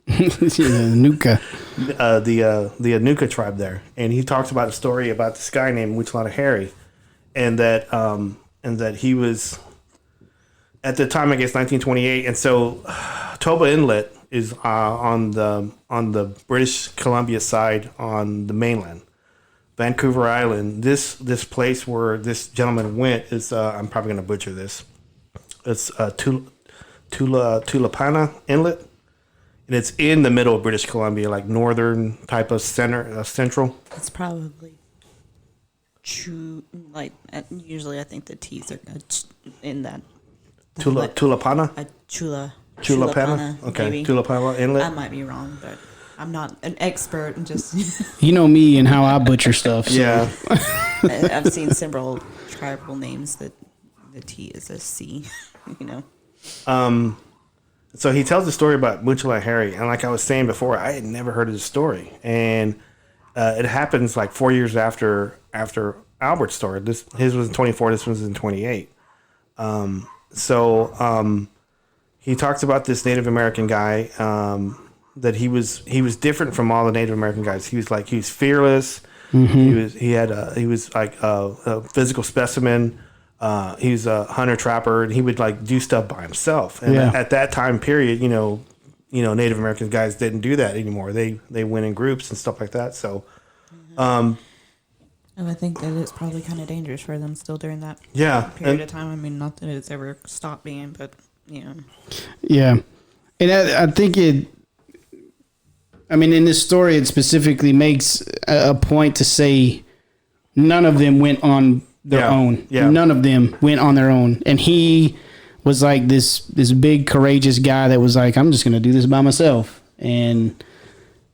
Nuka. the Nootka tribe there, and he talks about a story about this guy named Muchalat Harry, and that he was at the time, I guess 1928, and so Toba Inlet is on the British Columbia side on the mainland. Vancouver Island, this place where this gentleman went is I'm probably going to butcher this. It's Tulapana Inlet, and it's in the middle of British Columbia, like northern type of central. It's probably true. Like, usually I think the T's are in that. Tulapana? Chulapana. Okay, Maybe. Tulapana Inlet. I might be wrong, but I'm not an expert. And just You know me and how I butcher stuff. So. Yeah. I've seen several tribal names that the T is a C. So he tells the story about Muchalat Harry, and like I was saying before, I had never heard of this story, and it happens like 4 years after Albert's story. His was in 24. This one's in 28. He talks about this Native American guy that he was different from all the Native American guys. He was fearless. Mm-hmm. He was like a physical specimen. he was a hunter trapper, and he would like do stuff by himself. And Yeah. at that time period, Native American guys didn't do that anymore. They went in groups and stuff like that. So, And I think that it's probably kind of dangerous for them still during that yeah, period of time. I mean, not that it's ever stopped being, but Yeah. And I think in this story, it specifically makes a point to say none of them went on their own. Yeah. None of them went on their own. And he was like this big, courageous guy that was like, I'm just going to do this by myself. And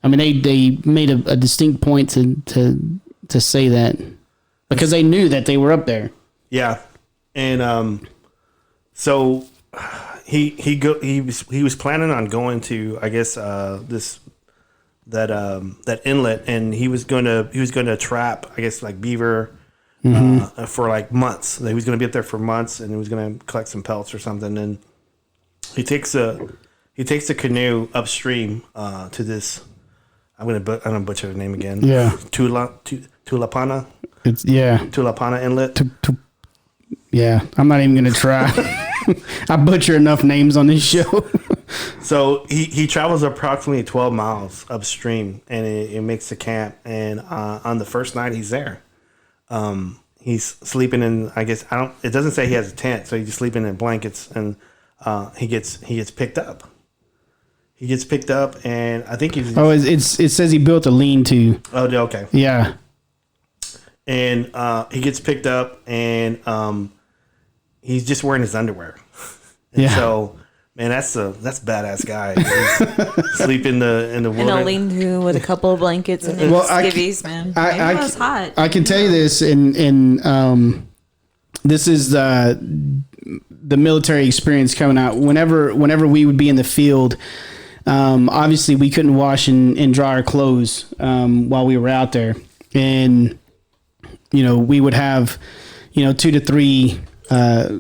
I mean, they made a distinct point to say that because they knew that they were up there. yeah, and so he was planning on going to, I guess, that inlet, and he was gonna trap, I guess, like beaver for like months. He was gonna be up there for months, and he was gonna collect some pelts or something. And he takes a canoe upstream to this. I'm gonna butcher the name again. Yeah. Tulapana It's Inlet. Yeah, I'm not even going to try. I butcher enough names on this show. So he travels approximately 12 miles upstream, and it makes the camp. And on the first night he's there, he's sleeping in, I guess, it doesn't say he has a tent, so he's just sleeping in blankets, and he gets picked up. He gets picked up, and I think he's... Oh, it says he built a lean-to. Oh, okay. Yeah. And he gets picked up, and he's just wearing his underwear. And Yeah. so, man, that's badass guy. He's sleep in the and wooden. a lean-to with a couple of blankets and Well, I skivvies, man. I It was hot. I can tell you this, and this is the military experience coming out. Whenever we would be in the field, obviously we couldn't wash and dry our clothes while we were out there, and we would have 2 to 3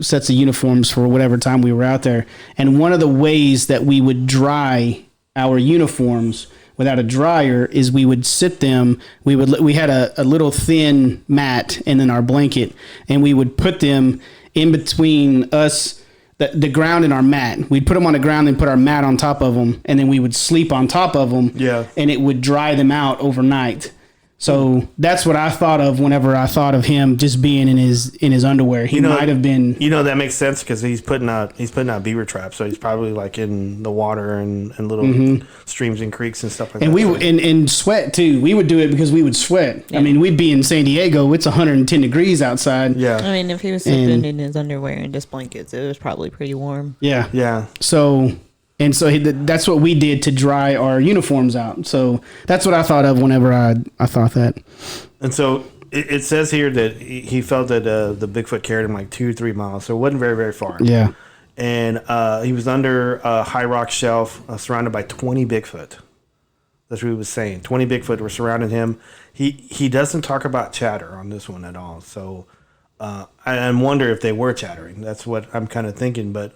sets of uniforms for whatever time we were out there. And one of the ways that we would dry our uniforms without a dryer is we would sit them. We had a little thin mat and then our blanket, and we would put them in between us, the ground and our mat. We'd put them on the ground and put our mat on top of them, and then we would sleep on top of them. Yeah. And it would dry them out overnight. So that's what I thought of whenever I thought of him just being in his underwear. He might have been. That makes sense because he's putting out beaver traps, so he's probably like in the water and little streams and creeks and stuff like And that. and sweat too. We would do it because we would sweat. I mean, we'd be in San Diego. It's 110 degrees outside. Yeah. I mean, if he was sleeping in his underwear and just blankets, it was probably pretty warm. Yeah. Yeah. So that's what we did to dry our uniforms out. So that's what I thought of whenever I thought that. And so it says here that he felt that the Bigfoot carried him like 2 or 3 miles, so it wasn't very, very far. Yeah. And he was under a high rock shelf, surrounded by 20 Bigfoot. That's what he was saying. 20 Bigfoot were surrounding him. He doesn't talk about chatter on this one at all. So I wonder if they were chattering. That's what I'm kind of thinking. But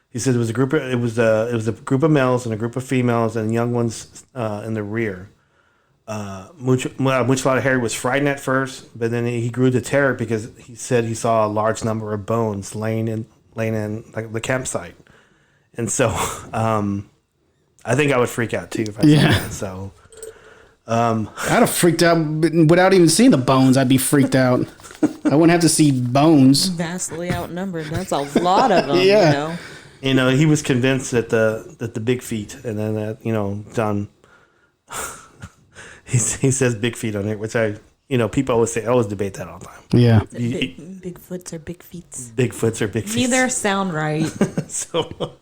he said it was a group of males and a group of females and young ones in the rear. Muchalat Harry was frightened at first, but then he grew to terror because he said he saw a large number of bones laying in like the campsite. And so I think I would freak out too if I saw that. So I'd have freaked out without even seeing the bones. I'd be freaked out. I wouldn't have to see bones. Vastly outnumbered. That's a lot of them. Yeah. he was convinced that the big feet, and then that John he says big feet on it, which people always debate that all the time. Yeah. Bigfoots or big feet. Bigfoots or big feet. Neither sound right. So,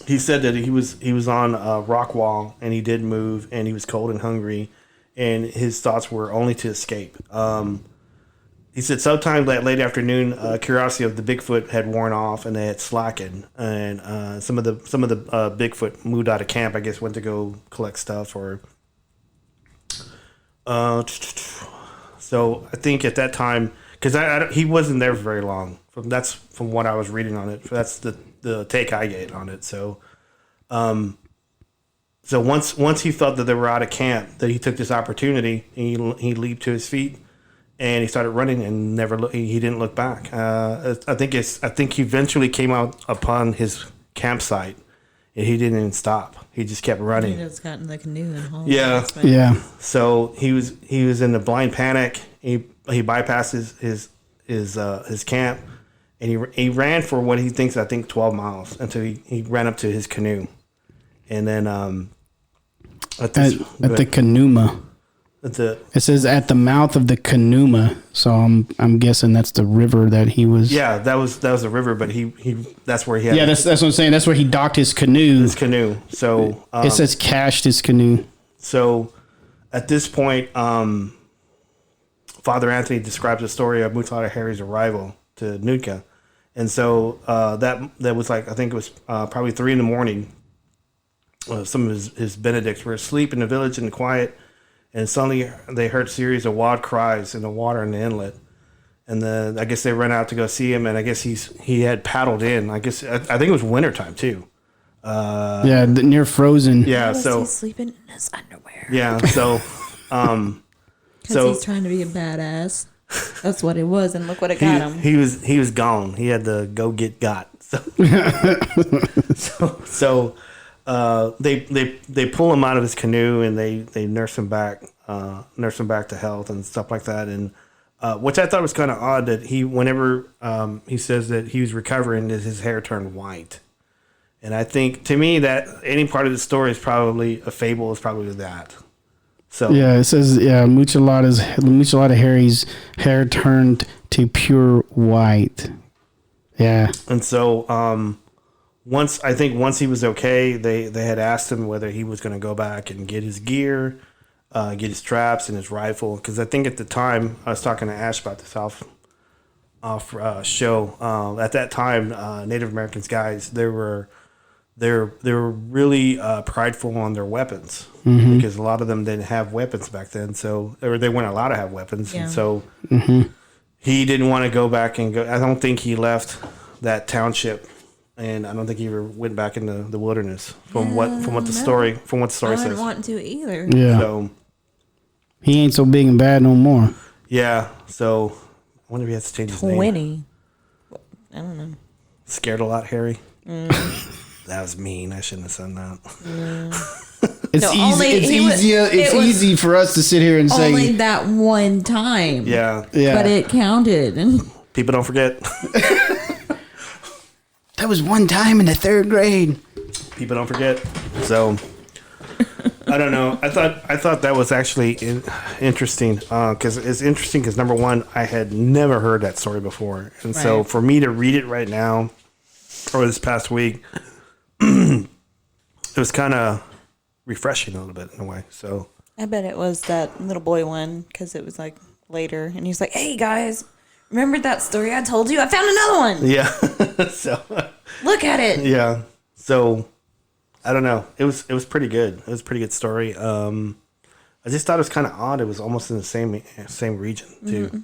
he said that he was on a rock wall and he did move and he was cold and hungry, and his thoughts were only to escape. He said sometime that late afternoon, curiosity of the Bigfoot had worn off and they had slackened, and some of the Bigfoot moved out of camp. I guess went to go collect stuff or. So I think at that time, because he wasn't there for very long. From what I was reading on it. That's the take I get on it. So, once he felt that they were out of camp, that he took this opportunity. He leaped to his feet, and he started running and he didn't look back. I think he eventually came out upon his campsite, and he didn't even stop. He just kept running. He just got in the canoe and hauled. Yeah. Yeah. So he was in a blind panic. He bypassed his camp, and he ran for what he thinks 12 miles until he ran up to his canoe, and then at the Canooma. It says at the mouth of the Canooma, so I'm guessing that's the river that he was. Yeah, that was the river, but he that's where he had. Yeah, that's what I'm saying. That's where he docked his canoe. So it says cached his canoe. So at this point, Father Anthony describes the story of Muchalat Harry's arrival to Nootka, and so that was like, I think it was probably 3 a.m. Some of his Benedicts were asleep in the village in the quiet. And suddenly they heard a series of wild cries in the water in the inlet. And then I guess they ran out to go see him, and I guess he had paddled in. I think it was wintertime too. Near frozen. Yeah, Was so he sleeping in his underwear? yeah, so Because he's trying to be a badass. That's what it was, and look what it got him. he was gone. He had to go get got. So they pull him out of his canoe, and they nurse him back to health and stuff like that. And which I thought was kind of odd that whenever he says that he was recovering, that his hair turned white. And I think, to me, that any part of the story is probably a fable. Is probably that. So yeah, it says Muchalat Harry's hair turned to pure white. Yeah, and so once he was okay, they had asked him whether he was going to go back and get his gear, get his traps and his rifle. Because I think at the time, I was talking to Ash about this off show. At that time, Native Americans guys, they were really prideful on their weapons, because a lot of them didn't have weapons back then. So they weren't allowed to have weapons, and so he didn't want to go back and go. I don't think he left that township. And I don't think he ever went back into the wilderness from what the story says. I wouldn't want to either. Yeah. So he ain't so big and bad no more. yeah. So I wonder if he has to change his name. 20. I don't know. Scared a lot, Harry. That was mean. I shouldn't have said that. It's No, easy. It's easy for us to sit here and say Only that one time. Yeah. But it counted. People don't forget. That was one time in the 3rd grade. People don't forget. So I don't know. I thought that was actually interesting, because it's interesting because, number one, I had never heard that story before, and so for me to read it right now or this past week, it was kind of refreshing a little bit in a way. So I bet it was that little boy one, because it was like later, and he was like, "Hey guys, remember that story I told you? I found another one." yeah. So Look at it. yeah. So I don't know. It was pretty good. It was a pretty good story. I just thought it was kind of odd. It was almost in the same region too.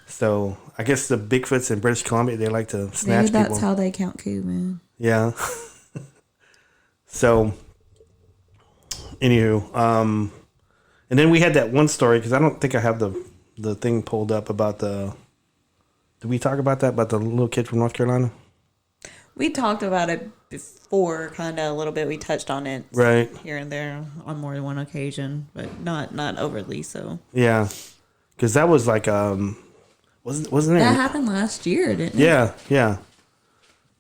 So I guess the Bigfoots in British Columbia, they like to snatch Maybe that's people. how they count coup, man. Yeah. So anywho, and then we had that one story, because I don't think I have the thing pulled up about the. Did we talk about that, about the little kid from North Carolina? We talked about it before, kind of a little bit. We touched on it Right. here and there on more than one occasion, but not overly so. Yeah, because that was like wasn't there? That happened last year, didn't it? Yeah.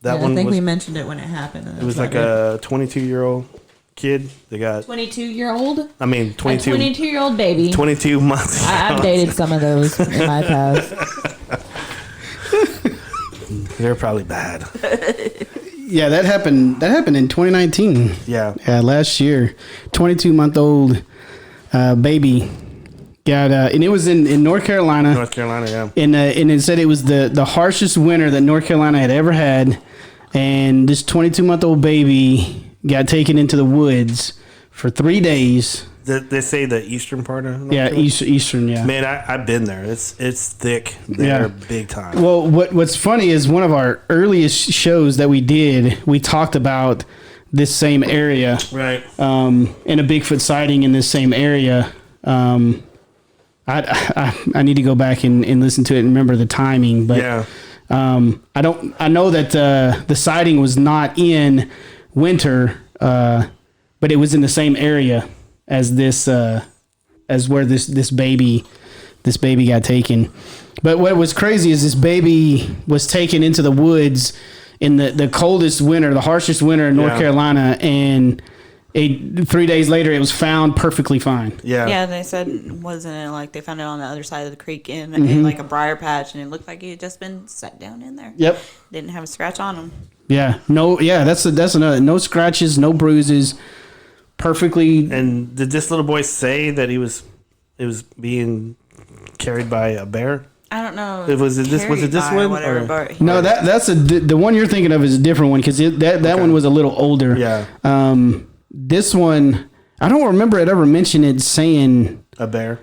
That one I think was. we mentioned it when it happened. It was like a 22-year-old kid. They got. 22-year-old. I mean, 22. A 22-year-old baby. 22 months. I've dated some of those in my past. They're probably bad. Yeah, that happened in 2019. Yeah. Last year. 22-month-old baby got and it was in North Carolina. North Carolina, yeah. And it said it was the harshest winter that North Carolina had ever had, and this 22-month-old baby got taken into the woods for 3 days. They say the eastern part of North Carolina? Eastern, yeah. Man, I've been there. It's thick there, big time. Well, what's funny is one of our earliest shows that we did, we talked about this same area, Right. and a Bigfoot sighting in this same area. I need to go back and listen to it and remember the timing, but Yeah. I know that the sighting was not in winter, but it was in the same area as this as where this baby got taken. But what was crazy is this baby was taken into the woods in the coldest winter, the harshest winter in North Carolina, and 3 days later it was found perfectly fine. Yeah. Yeah, they said, wasn't it like they found it on the other side of the creek in like a briar patch, and it looked like it had just been set down in there. Yep. Didn't have a scratch on him. Yeah. No. Yeah. That's another. No scratches. No bruises. Perfectly. And did this little boy say that it was being carried by a bear? I don't know. Was it this one? Whatever, Or- but No, that's the one you're thinking of is a different one because that one was a little older. Yeah. This one, I don't remember it ever mentioned it saying A bear.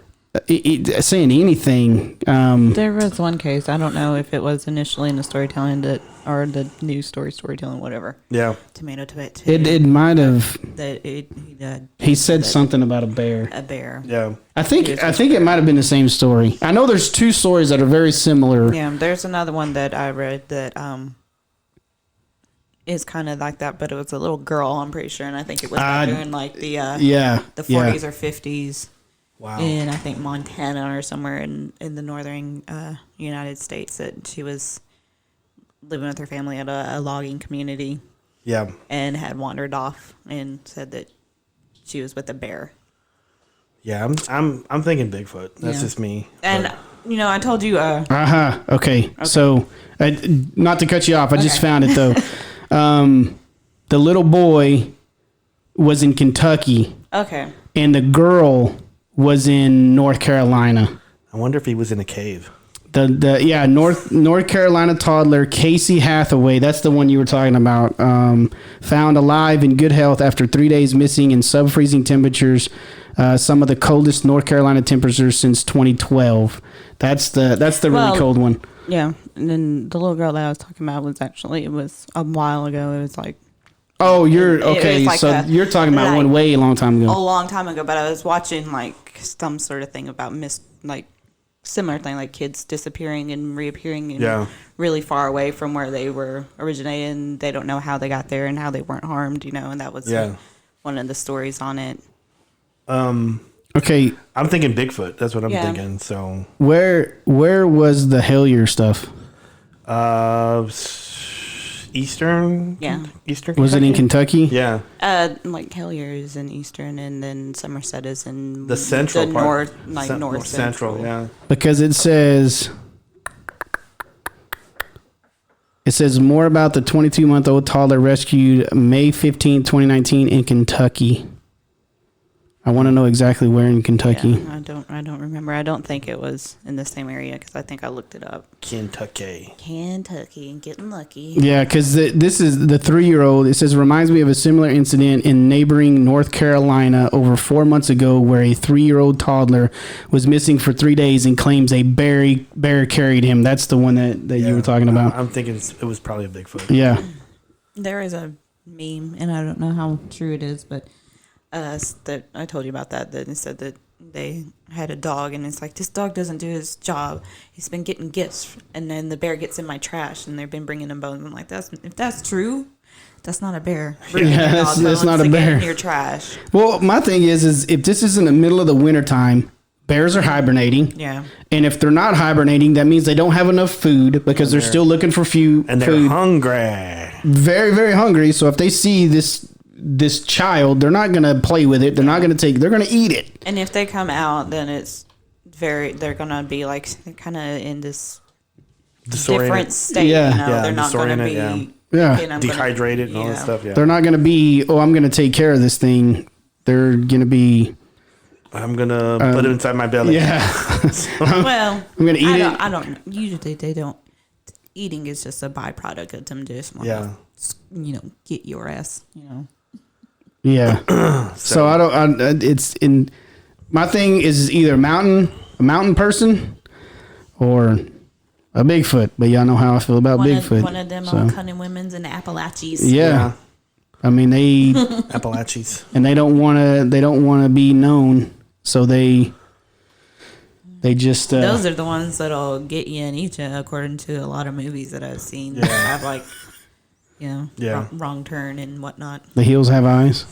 saying anything. there was one case. I don't know if it was initially in the storytelling or the news storytelling, whatever. Yeah. Tomato. It might have. That He said something about a bear. a bear. Yeah. I think it might have been the same story. I know there's two stories that are very similar. Yeah, there's another one that I read that is kind of like that, but it was a little girl, I'm pretty sure, and I think it was during like the 40s or 50s. Wow. In I think Montana or somewhere in the northern United States, that she was living with her family at a logging community. Yeah. And had wandered off and said that she was with a bear. Yeah. I'm thinking Bigfoot. That's just me. And I told you. Okay. So, not to cut you off, I just found it though. The little boy was in Kentucky. Okay. And the girl was in North Carolina. I wonder if he was in a cave. North Carolina toddler Casey Hathaway, that's the one you were talking about, found alive in good health after 3 days missing in sub-freezing temperatures, some of the coldest North Carolina temperatures since 2012. That's the really cold one. Yeah, and then the little girl that I was talking about it was a while ago. It was like, oh, you're okay. Like so you're talking about one way a long time ago. A long time ago, but I was watching like some sort of thing about similar thing, like kids disappearing and reappearing really far away from where they were originated, and they don't know how they got there and how they weren't harmed, and that was one of the stories on it. Okay, I'm thinking Bigfoot. That's what I'm thinking. So where was the Hellier stuff? Eastern. Yeah. Eastern. Was it in Kentucky? Yeah. Like Hellier is in Eastern, and then Somerset is in The central part. North Central. Yeah. Because it says more about the 22-month-old toddler rescued May 15, 2019 in Kentucky. I want to know exactly where in Kentucky. Yeah, I don't remember. I don't think it was in the same area because I think I looked it up. Kentucky, getting lucky. Yeah, because this is the 3-year-old. It says reminds me of a similar incident in neighboring North Carolina over 4 months ago, where a 3-year-old toddler was missing for 3 days and claims a bear carried him. That's the one that you were talking about. I'm thinking it was probably a Bigfoot. Yeah. There is a meme, and I don't know how true it is, but that I told you about that it said that they had a dog, and it's like, this dog doesn't do his job. He's been getting gifts, and then the bear gets in my trash, and they've been bringing him bones. I'm like, if that's true, that's not a bear. That's not a bear. In your trash. Well, my thing is if this is in the middle of the wintertime, bears are hibernating. Yeah. And if they're not hibernating, that means they don't have enough food because they're still looking for food. And they're hungry. Very, very hungry. So if they see this child, they're not going to play with it. They're not going to they're going to eat it. And if they come out, then they're going to be like kind of in this different state. Yeah. They're not going to be dehydrated and all that stuff. Yeah. They're not going to be, I'm going to take care of this thing. They're going to be, I'm going to put it inside my belly. Yeah. Well, I'm going to eat it. I don't, usually they don't. Eating is just a byproduct of them just want to, get your ass, Yeah. So it's in, my thing is either a mountain person or a Bigfoot, but y'all know how I feel about Bigfoot. One of them cunning women's in the Appalachians. Yeah. I mean, they Appalachians, and they don't want to be known. So they They just those are the ones that'll get you in each, according to a lot of movies that I've seen. Yeah. That have like, you know, Yeah. wrong turn and whatnot. the heels have eyes.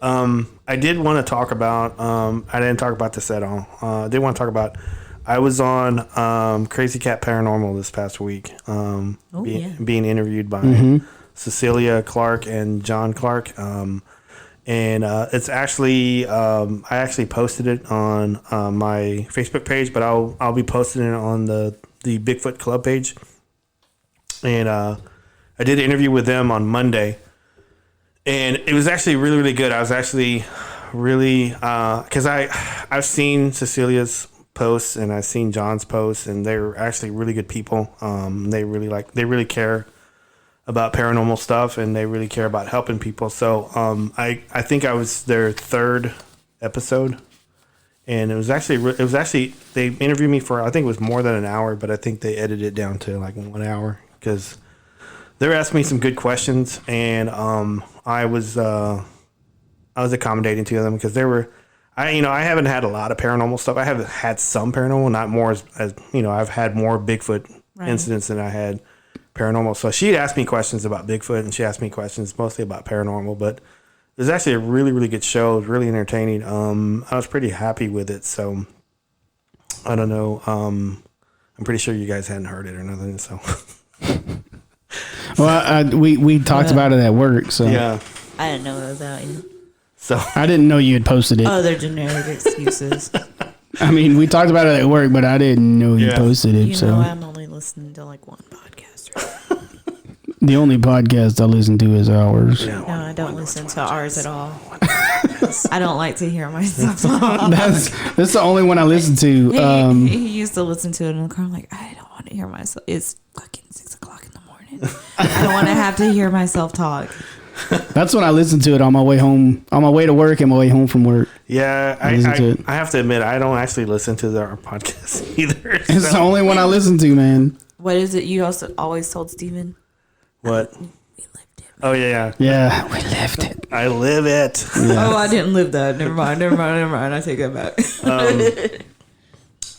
I did want to talk about. I didn't talk about this at all. I did want to talk about. I was on Crazy Cat Paranormal this past week. Being interviewed by Cecilia Clark and John Clark. And it's actually I actually posted it on my Facebook page, but I'll be posting it on the Bigfoot Club page. And I did an interview with them on Monday. And it was actually really, really good. I was actually really, because I've seen Cecilia's posts and I've seen John's posts, and they're actually really good people. They really care about paranormal stuff, and they really care about helping people. So I think I was their third episode, and it was actually they interviewed me for, I think it was more than an hour, but I think they edited it down to like 1 hour because they were asking me some good questions, and I was accommodating to them because they were, I haven't had a lot of paranormal stuff. I have had some paranormal, not more as I've had more Bigfoot incidents than I had paranormal. So she asked me questions about Bigfoot, and she asked me questions mostly about paranormal, but it was actually a really, really good show. It was really entertaining. I was pretty happy with it. So I don't know. I'm pretty sure you guys hadn't heard it or nothing. So Well, we talked about it at work, so yeah. I didn't know about you. So I didn't know you had posted it. Oh, they're generic excuses. I mean, we talked about it at work, but I didn't know you Yeah. posted it. You so know, I'm only listening to like one podcast. the only podcast I listen to is ours. yeah. No, I don't listen to ours at all. I don't like to hear myself talk. That's the only one I listen to. He used to listen to it in the car. I'm like, I don't want to hear myself. It's fucking 6 o'clock in the morning. I don't want to have to hear myself talk. That's when I listen to it on my way home, on my way to work and my way home from work. Yeah, I have to admit, I don't actually listen to our podcast either. It's the only one I listen to, man. What is it you also always told Steven? What? We lived it. Oh, yeah. Yeah, we lived it. I live it. Oh, I didn't live that. Never mind. I take that back.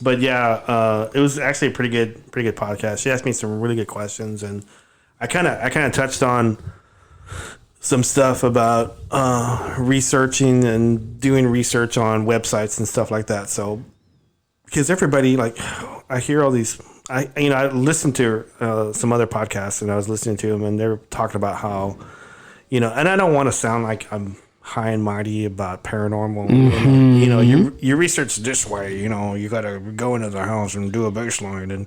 But yeah, it was actually a pretty good podcast. She asked me some really good questions, and I kind of touched on some stuff about researching and doing research on websites and stuff like that. So, because everybody, like, I hear all these, I listened to some other podcasts, and I was listening to them, and they were talking about how, and I don't want to sound like I'm high and mighty about paranormal. You research this way, you got to go into the house and do a baseline, and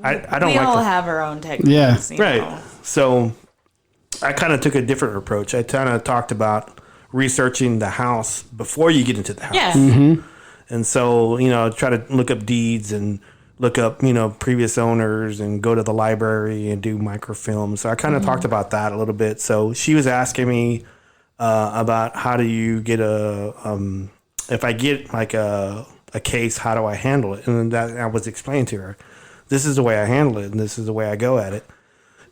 I don't we like all that. have our own techniques. Yeah. Right. Know. So I kind of took a different approach. I kind of talked about researching the house before you get into the house. Yeah. And so, try to look up deeds and look up, previous owners and go to the library and do microfilm. So I kind of talked about that a little bit. So she was asking me about how do you get if I get like a case, how do I handle it? And that I was explaining to her, this is the way I handle it and this is the way I go at it.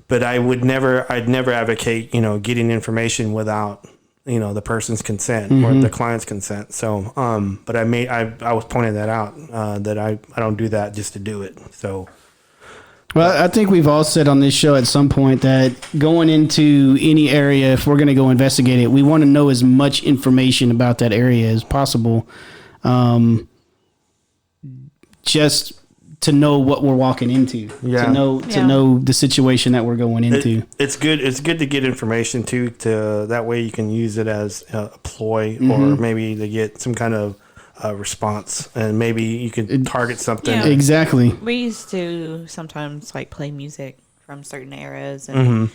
But I'd never advocate, getting information without, the person's consent or the client's consent. So, but I was pointing that out, that I don't do that just to do it. So, Well, I think we've all said on this show at some point that going into any area, if we're going to go investigate it, we want to know as much information about that area as possible. Just to know what we're walking into, Yeah. to know the situation that we're going into. it's good. It's good to get information too. To that way you can use it as a ploy, or maybe to get some kind of response, and maybe you can target something. Yeah. Exactly. We used to sometimes like play music from certain eras and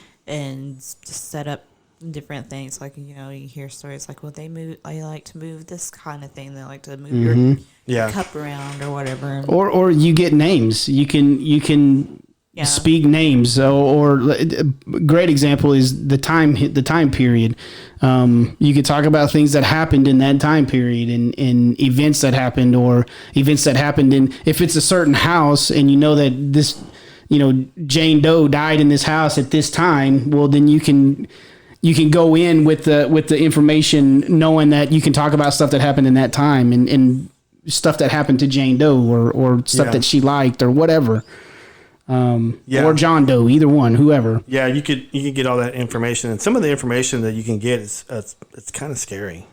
just set up different things. Like, you hear stories like, well, they like to move this kind of thing. They like to move your cup around or whatever. Or you get names. You can speak names. Or a great example is the time period. You could talk about things that happened in that time period and events that happened, or events that happened in, if it's a certain house and that this, Jane Doe died in this house at this time. Well, then you can go in with the information, knowing that you can talk about stuff that happened in that time and stuff that happened to Jane Doe or stuff that she liked or whatever. Or John Doe, either one, whoever. Yeah, you could get all that information, and some of the information that you can get is it's kind of scary.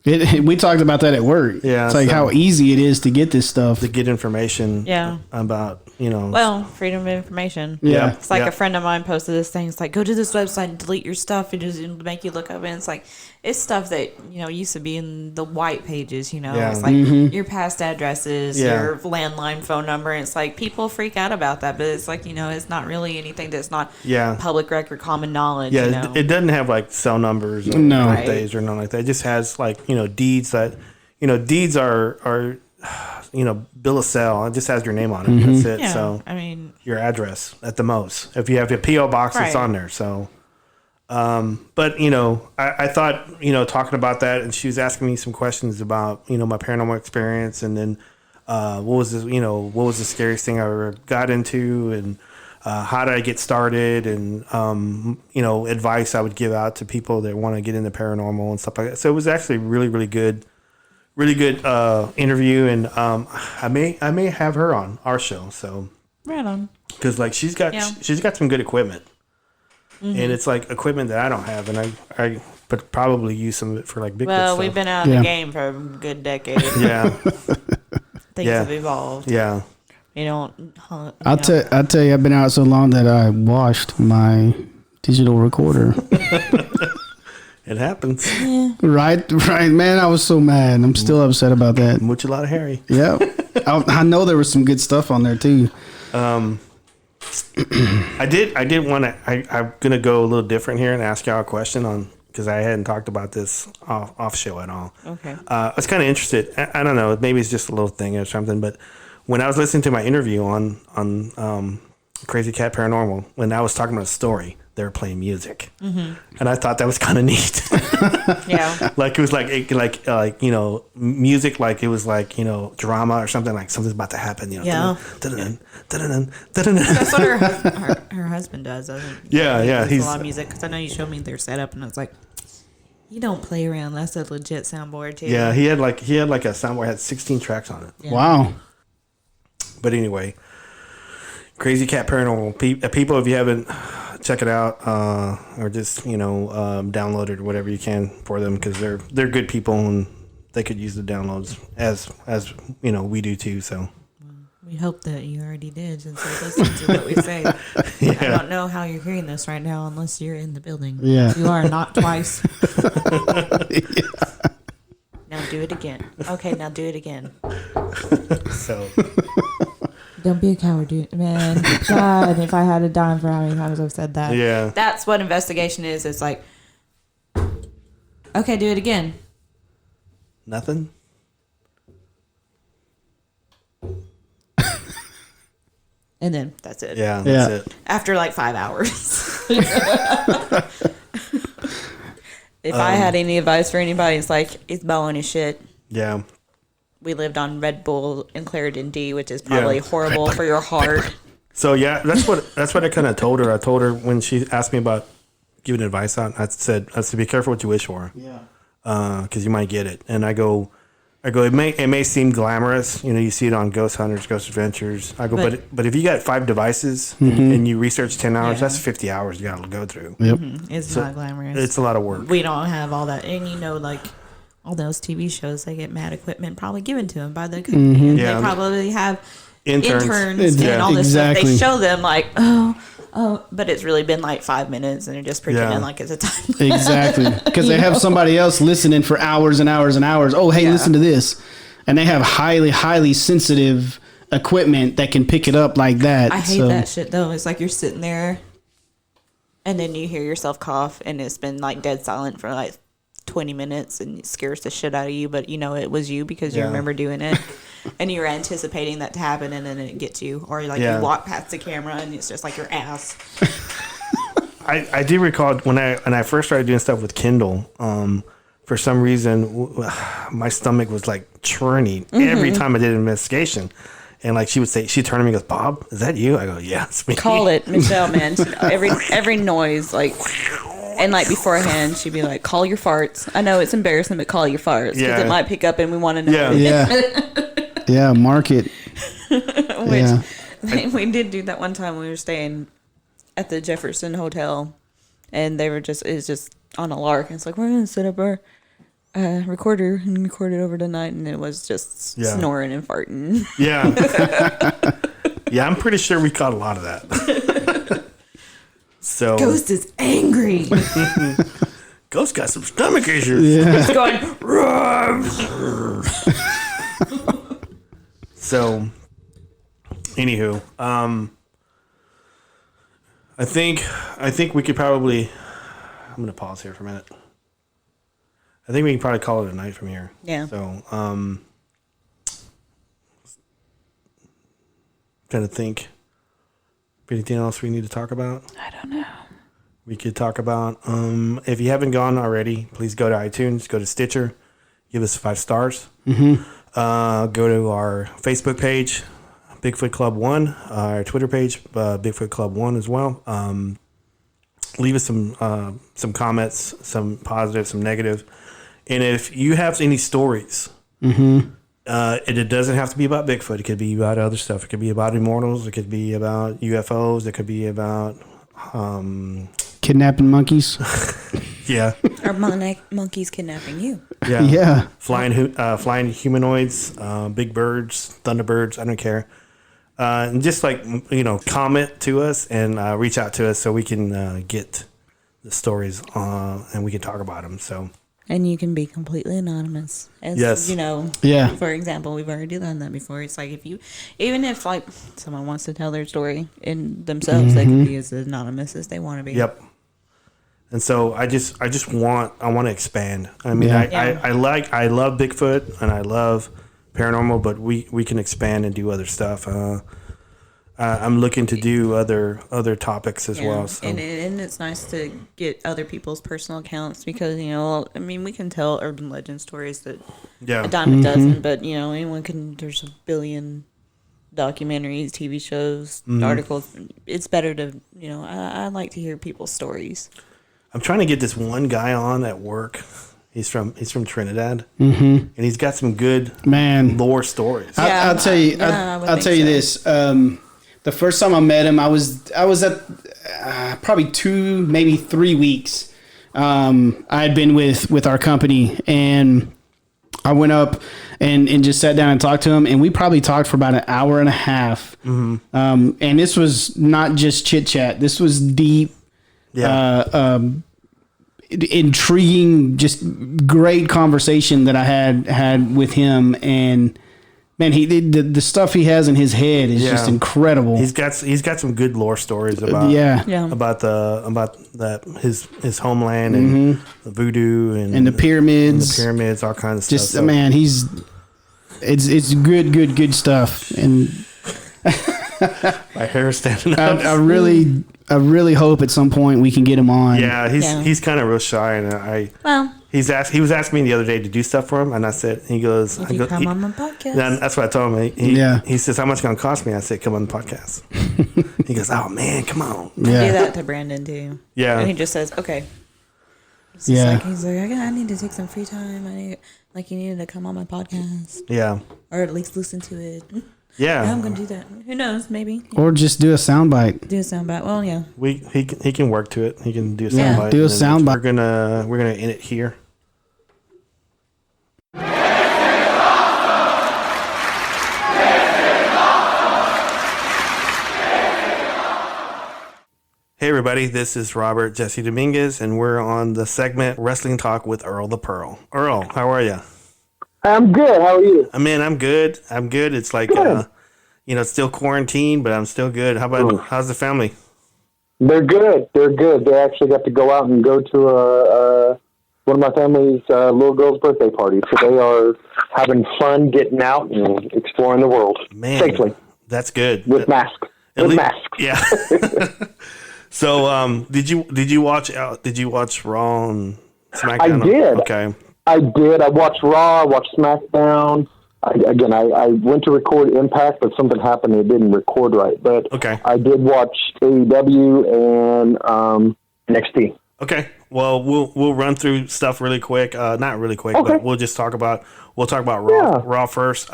We talked about that at work. Yeah, it's like how easy it is to get this stuff. To get information. Yeah. About Well, freedom of information. Yeah. It's like a friend of mine posted this thing. It's like, go to this website and delete your stuff. It'll make you look up. And it's like, it's stuff that, used to be in the white pages, Yeah. It's like your past addresses, your landline phone number. And it's like, people freak out about that. But it's like, it's not really anything that's not public record, common knowledge. Yeah, it doesn't have like cell numbers or birthdays or nothing like that. It just has like, deeds that, deeds are bill of sale. It just has your name on it. That's it. Yeah, so I mean, your address at the most. If you have a PO box, it's on there. So, but I thought talking about that, and she was asking me some questions about my paranormal experience, and then what was the scariest thing I ever got into, and how did I get started, and advice I would give out to people that want to get into paranormal and stuff like that. So it was actually really, really good. Really good interview, and I may have her on our show. So right on, because like she's got some good equipment, and it's like equipment that I don't have, and I but probably use some of it for like Bigfoot stuff. We've been out of the game for a good decade. Yeah, things have evolved. Yeah, I'll tell you, I've been out so long that I washed my digital recorder. It happens. Yeah. Right, man. I was so mad. I'm still upset about that. Muchalat Harry. Yeah, I know there was some good stuff on there too. I did want to. I'm gonna go a little different here and ask y'all a question on, because I hadn't talked about this off show at all. Okay. I was kind of interested. I don't know. Maybe it's just a little thing or something. But when I was listening to my interview on Crazy Cat Paranormal, when I was talking about a story, they were playing music, and I thought that was kind of neat. Yeah, like it was like music, like it was like drama or something, like something's about to happen. Yeah. That's what her husband does, doesn't he? Yeah. He's a lot of music, because I know you showed me their setup, and I was like, you don't play around. That's a legit soundboard too. Yeah, he had like a soundboard, had 16 tracks on it. Yeah. Wow. But anyway, Crazy Cat Paranormal. People, if you haven't, check it out, or just download it or whatever you can for them, because they're good people and they could use the downloads as we do too. So we hope that you already did, since you listened to what we say. Yeah. I don't know how you're hearing this right now unless you're in the building. Yeah. You are not twice. Now do it again. Okay, now do it again. So. Don't be a coward, dude. Man, God, if I had a dime for how many times I've said that. Yeah. That's what investigation is. It's like, okay, do it again. Nothing? And then that's it. Yeah, that's it. After like 5 hours. If I had any advice for anybody, it's like, it's blowing his shit. Yeah. We lived on Red Bull and Claritin D, which is probably horrible for your heart. So yeah, that's what I kind of told her. I told her when she asked me about giving advice on, I said be careful what you wish for. Yeah. Because you might get it. And I go, it may seem glamorous. You see it on Ghost Hunters, Ghost Adventures. I go, but if you got 5 devices and you research 10 hours, that's 50 hours you got to go through. Yep. It's not glamorous. It's a lot of work. We don't have all that, and like all those TV shows, they get mad equipment probably given to them by the company. And they probably have interns and all this stuff. They show them like, oh, but it's really been like 5 minutes, and they're just pretending like it's a time. Exactly, because they have somebody else listening for hours and hours and hours. Oh, hey, listen to this, and they have highly, highly sensitive equipment that can pick it up like that. I hate that shit though. It's like you're sitting there, and then you hear yourself cough, and it's been like dead silent for like 20 minutes, and it scares the shit out of you, but it was you because you remember doing it. And you're anticipating that to happen, and then it gets you. Or like you walk past the camera and it's just like your ass. I do recall when I first started doing stuff with Kindle, for some reason my stomach was like churning every time I did an investigation. And like she'd turn to me and goes, "Bob, is that you?" I go, "Yeah, it's me." Call it, Michelle, man. Every noise, like, and like beforehand, she'd be like, "Call your farts." I know it's embarrassing, but call your farts because it might pick up, and we want to know. Yeah. Yeah, market. Which we did do that one time when we were staying at the Jefferson Hotel, and they were it's just on a lark. And it's like, we're going to set up our recorder and record it over tonight. And it was just snoring and farting. Yeah. Yeah, I'm pretty sure we caught a lot of that. So Ghost is angry. Ghost got some stomach issues. Yeah. He's going, So, anywho, I think we could probably. I'm gonna pause here for a minute. I think we can probably call it a night from here. Yeah. So, trying to think. Anything else we need to talk about? I don't know. We could talk about. If you haven't gone already, please go to iTunes, go to Stitcher, give us 5 stars. Mm-hmm. Go to our Facebook page, Bigfoot Club 1, our Twitter page, Bigfoot Club 1 as well. Leave us some comments, some positive, some negative. And if you have any stories, it doesn't have to be about Bigfoot. It could be about other stuff. It could be about immortals. It could be about UFOs. It could be about Kidnapping monkeys. yeah, Or monkeys kidnapping you. yeah, Yeah. flying humanoids, big birds, thunderbirds. I don't care. And just comment to us and reach out to us so we can get the stories and we can talk about them. So. And you can be completely anonymous. As, Yes. Yeah. For example, we've already done that before. It's like even if someone wants to tell their story in themselves, they can be as anonymous as they want to be. Yep. And so I want to expand. I mean, I love Bigfoot and I love paranormal, but we can expand and do other stuff. I'm looking to do other topics as well. So. And it's nice to get other people's personal accounts because, we can tell urban legend stories that a dime a dozen, but, anyone can, there's a billion documentaries, TV shows, articles. It's better to, I like to hear people's stories. I'm trying to get this one guy on at work. He's from Trinidad, and he's got some good lore stories. I'll tell you. I'll tell you this. The first time I met him, I was at probably 2, maybe 3 weeks. I had been with our company, and I went up and just sat down and talked to him, and we probably talked for about an hour and a half. And this was not just chit chat. This was deep. Yeah. Intriguing, just great conversation that I had with him, and man, the stuff he has in his head is just incredible. He's got some good lore stories about his homeland and the voodoo and the pyramids, all kinds of just, stuff. So. Man, it's good stuff, and my hair is standing up. I really hope at some point we can get him on. Yeah, he's kind of real shy, and he was asking me the other day to do stuff for him, and I said, he goes, If you come on my podcast. Then that's what I told him. He says, how much going to cost me? I said, come on the podcast. He goes, oh man, come on. I do that to Brandon too. Yeah, and he just says, okay. He's like, I need to take some free time. You needed to come on my podcast. Yeah, or at least listen to it. Yeah, I'm gonna do that. Who knows? Maybe. Or just do a soundbite. Well, yeah. He can work to it. He can do a soundbite. Yeah, do a soundbite. We're gonna end it here. Hey everybody, this is Robert Jesse Dominguez, and we're on the segment Wrestling Talk with Earl the Pearl. Earl, how are you? I'm good. How are you? I'm good. It's like, it's still quarantine, but I'm still good. How's the family? They're good. They actually got to go out and go to one of my family's little girl's birthday parties. So they are having fun getting out and exploring the world safely. That's good. With masks. Yeah. So, did you watch Raw and SmackDown? I did. Okay. I did. I watched Raw. I watched SmackDown. I went to record Impact, but something happened and it didn't record right. But okay. I did watch AEW and NXT. Okay. Well, we'll run through stuff really quick. Not really quick, but we'll talk about Raw first.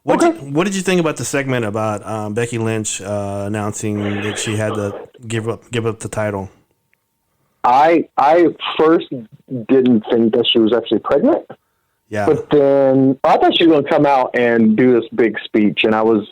What did you think about the segment about Becky Lynch announcing that she had to give up the title? I first didn't think that she was actually pregnant. Yeah. But then I thought she was going to come out and do this big speech, and I was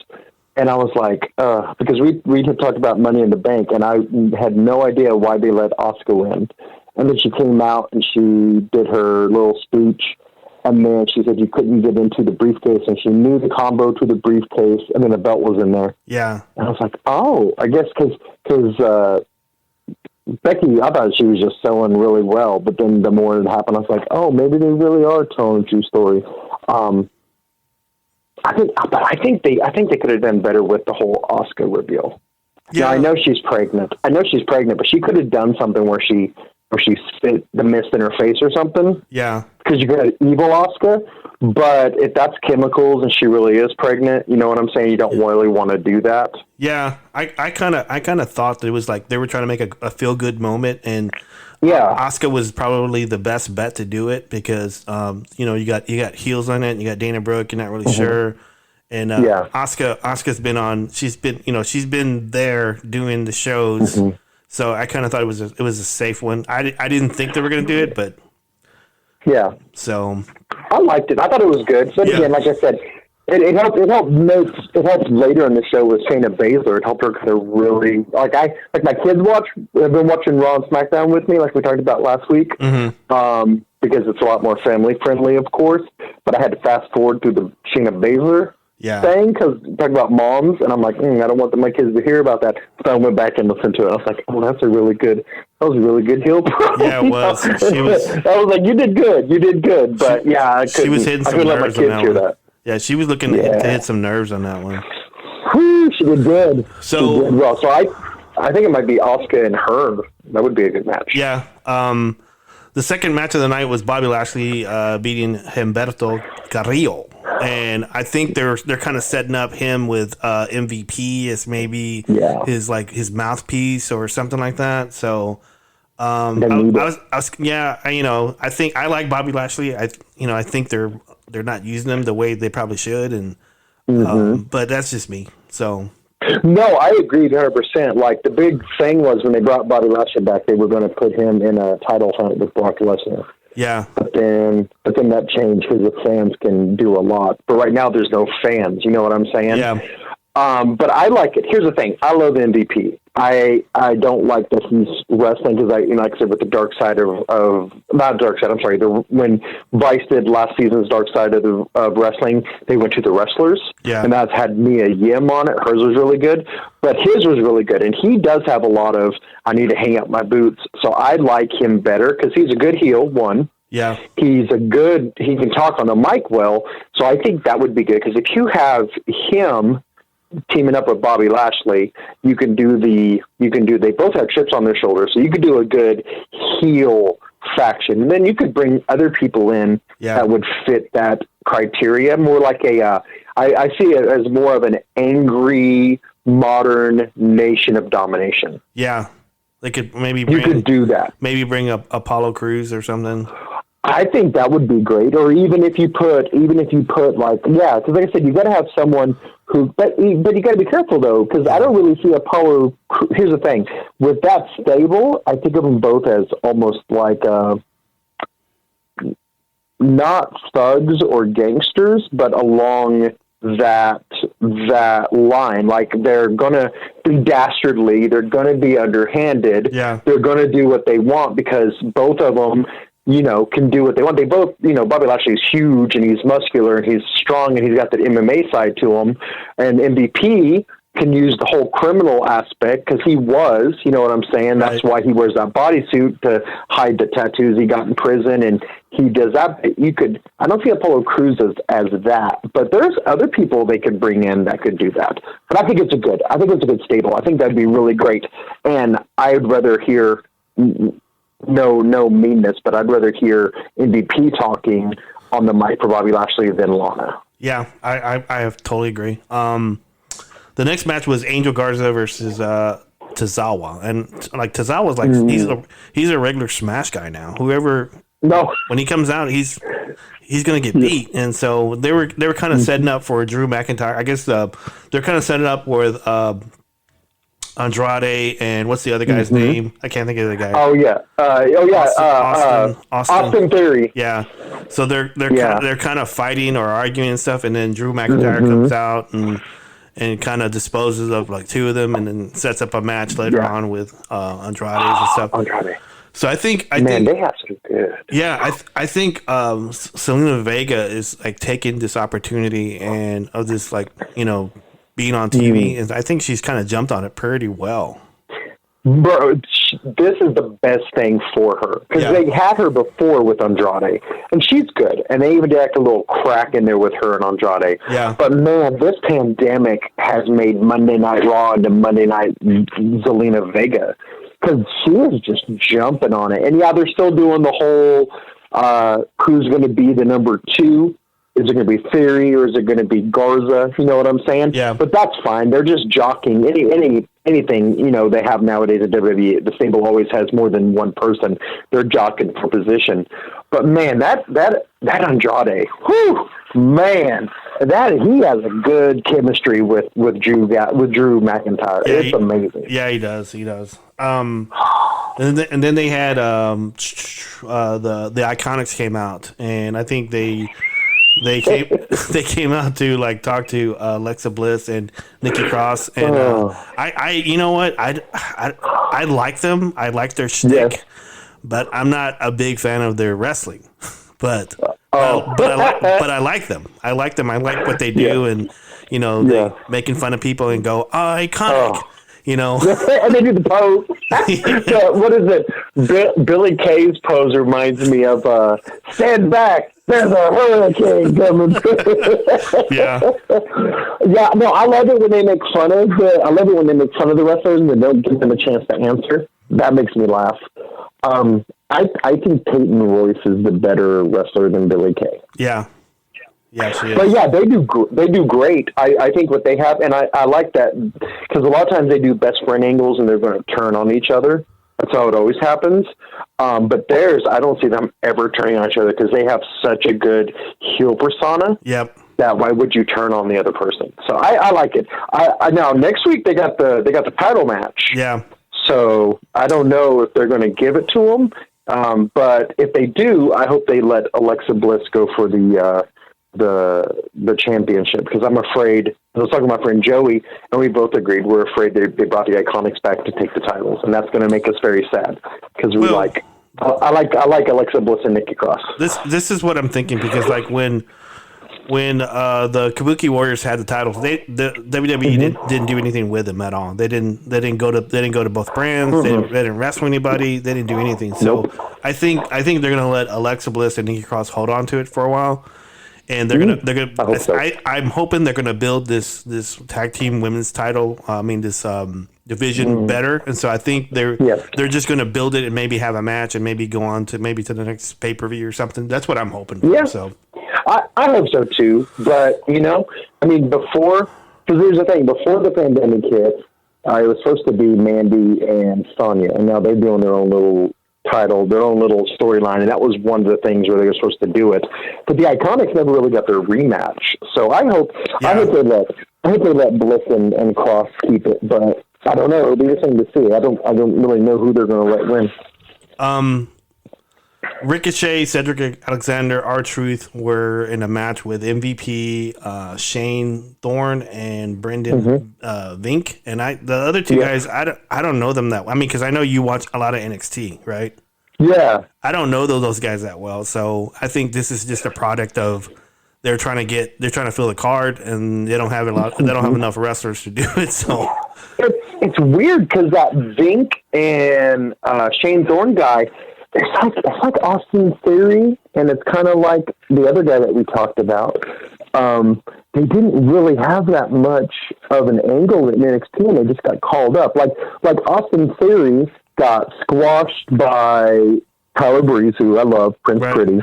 like, because we had talked about Money in the Bank, and I had no idea why they let Asuka win. And then she came out and she did her little speech, and then she said you couldn't get into the briefcase, and she knew the combo to the briefcase, and then the belt was in there. Yeah. And I was like, oh, I guess because Becky, I thought she was just selling really well, but then the more it happened, I was like, oh, maybe they really are telling a true story. I think they could have done better with the whole Asuka reveal. Yeah, now, I know she's pregnant, but she could have done something where she spit the mist in her face or something. Yeah, because you got evil Asuka. But if that's chemicals and she really is pregnant, you know what I'm saying? You don't really want to do that. Yeah, I kind of thought that it was like they were trying to make a feel good moment, and Asuka was probably the best bet to do it because you got heels on it, and you got Dana Brooke, you're not really sure, and Asuka's been on, she's been there doing the shows, so I kind of thought it was a safe one. I didn't think they were going to do it, but yeah, so I liked it. I thought it was good. But again, like I said, it helped later in the show with Shayna Baszler. It helped her kind of really like my kids have been watching Raw and Smackdown with me, like we talked about last week, because it's a lot more family friendly, of course. But I had to fast forward through the Shayna Baszler thing because talking about moms, and I'm like, I don't want my kids to hear about that. So I went back and listened to it. I was like, oh, that was a really good heel promo. Yeah, it was. I was like, you did good. But she was hitting some nerves on that one. Yeah, she was looking to hit some nerves on that one. Whew, she did good. So I think it might be Asuka and her. That would be a good match. Yeah. The second match of the night was Bobby Lashley beating Humberto Carrillo. And I think they're kind of setting up him with MVP as maybe his mouthpiece or something like that. So I think I like Bobby Lashley. I think they're not using him the way they probably should, and but that's just me. So no, I agree 100%. Like the big thing was when they brought Bobby Lashley back, they were going to put him in a title hunt with Brock Lesnar. Yeah, but then that changed because the fans can do a lot. But right now, there's no fans. You know what I'm saying? Yeah. But I like it. Here's the thing: I love MVP. I don't like that he's wrestling because like I said, with the dark side of not dark side. I'm sorry. When Vice did last season's dark side of wrestling, they went to the wrestlers. Yeah. And that's had Mia Yim on it. Hers was really good, but his was really good. And he does have a lot of I need to hang up my boots. So I like him better because he's a good heel. One. Yeah. He can talk on the mic well. So I think that would be good because if you have him teaming up with Bobby Lashley, they both have chips on their shoulders, so you could do a good heel faction. And then you could bring other people in that would fit that criteria, more like I see it as more of an angry, modern nation of domination. Yeah. They could maybe you could do that. Maybe bring up Apollo Crews or something. I think that would be great. Or even if you put because like I said, you got to have someone who, but you got to be careful though, because I don't really see Apollo. Here's the thing with that stable, I think of them both as almost like not thugs or gangsters, but along that line. Like they're gonna be dastardly, they're gonna be underhanded, they're gonna do what they want because both of them can do what they want. They both, Bobby Lashley's huge and he's muscular and he's strong and he's got that MMA side to him, and MVP can use the whole criminal aspect because he was, you know what I'm saying? Right. That's why he wears that bodysuit to hide the tattoos he got in prison, and he does that. I don't see Apollo Crews as that, but there's other people they could bring in that could do that. But I think it's a good stable. I think that'd be really great. And I'd rather hear, no meanness, but I'd rather hear MVP talking on the mic for Bobby Lashley than Lana. Yeah, I have totally agree. The next match was Angel Garza versus Tozawa, and like Tozawa's like he's a regular Smash guy now. When he comes out, he's he's gonna get beat, and so they were kind of setting up for Drew McIntyre. I guess they're kind of setting up with Andrade and what's the other guy's name? I can't think of the guy. Austin Theory. Yeah, so they're kind of fighting or arguing and stuff, and then Drew McIntyre comes out and kind of disposes of like two of them, and then sets up a match later on with Andrade and stuff. Andrade. So I think they have some good. Yeah, I think Selena Vega is like taking this opportunity and of this like being on TV, and I think she's kind of jumped on it pretty well. Bro, this is the best thing for her because they had her before with Andrade, and she's good. And they even did a little crack in there with her and Andrade. Yeah. But man, this pandemic has made Monday Night Raw into Monday Night Zelina Vega because she is just jumping on it. And yeah, they're still doing the whole who's going to be the number 2. Is it going to be Theory or is it going to be Garza? You know what I'm saying? Yeah. But that's fine. They're just jockeying. Anything they have nowadays at WWE. The stable always has more than one person. They're jockeying for position. But man, that Andrade, whew, man, he has a good chemistry with Drew McIntyre. Yeah, it's amazing. Yeah, he does. And then they had the Iconics came out, and I think they came out to like talk to Alexa Bliss and Nikki Cross, and I you know what, I like them. I like their shtick, but I'm not a big fan of their wrestling. But I like them. I like them. I like what they do, and they making fun of people and go iconic. And they do the pose. What is it? Billy Kay's pose reminds me of stand back. There's a hurricane coming. Yeah. No, I love it when they make fun of the wrestlers and they don't give them a chance to answer. That makes me laugh. I think Peyton Royce is the better wrestler than Billy Kay. Yeah. Yeah, she is. But yeah, they do great. I think what they have, and I like that because a lot of times they do best friend angles and they're going to turn on each other. That's how it always happens. But theirs, I don't see them ever turning on each other because they have such a good heel persona. Yep. That why would you turn on the other person? So I like it. I now next week they got the title match. Yeah. So I don't know if they're going to give it to them. But if they do, I hope they let Alexa Bliss go for the championship because I'm afraid. I was talking to my friend Joey, and we both agreed we're afraid they brought the Iconics back to take the titles, and that's going to make us very sad because I like Alexa Bliss and Nikki Cross. This is what I'm thinking because like when the Kabuki Warriors had the titles, the WWE didn't do anything with them at all. They didn't go to both brands. They didn't wrestle anybody. They didn't do anything. So I think they're going to let Alexa Bliss and Nikki Cross hold on to it for a while. And they're gonna. I hope so. I'm hoping they're gonna build this tag team women's title. This division better. And so I think they're just gonna build it and maybe have a match and maybe go on to the next pay per view or something. That's what I'm hoping for. Yeah. So I hope so too. But because here's the thing: before the pandemic hit, it was supposed to be Mandy and Sonya, and now they're doing their own little title, their own little storyline, and that was one of the things where they were supposed to do it. But the Iconics never really got their rematch. So I hope they let Bliss and Cross keep it, but I don't know. It'll be interesting to see. I don't really know who they're going to let win. Ricochet, Cedric Alexander, R-Truth were in a match with MVP, Shane Thorne, and Brendan Vink. And the other two guys, I don't know them that well. I mean, because I know you watch a lot of NXT, right? Yeah. I don't know those guys that well. So I think this is just a product of they're trying to fill the card, and they don't have enough wrestlers to do it. So it's weird because that Vink and Shane Thorne guy. It's like Austin Theory, and it's kind of like the other guy that we talked about. They didn't really have that much of an angle in NXT, and they just got called up. Like Austin Theory got squashed by Tyler Breeze, who I love, Prince Pretty,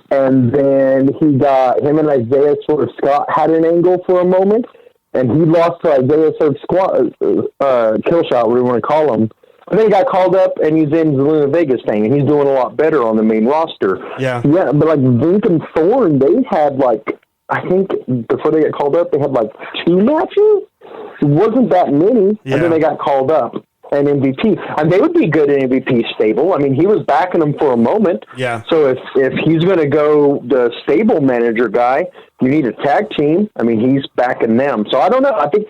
and then him and Isaiah Swerve Scott had an angle for a moment, and he lost to Isaiah Swerve Killshot, whatever you want to call him. And then he got called up, and he's in the Luna Vegas thing, and he's doing a lot better on the main roster. Yeah. Yeah, but like Vink and Thorne, they had like, I think before they got called up, they had like 2 matches. It wasn't that many, Yeah. and then they got called up. And MVP, and they would be good in MVP stable. I mean, he was backing them for a moment. Yeah. So if he's going to go the stable manager guy, you need a tag team. I mean, he's backing them. So I don't know. I think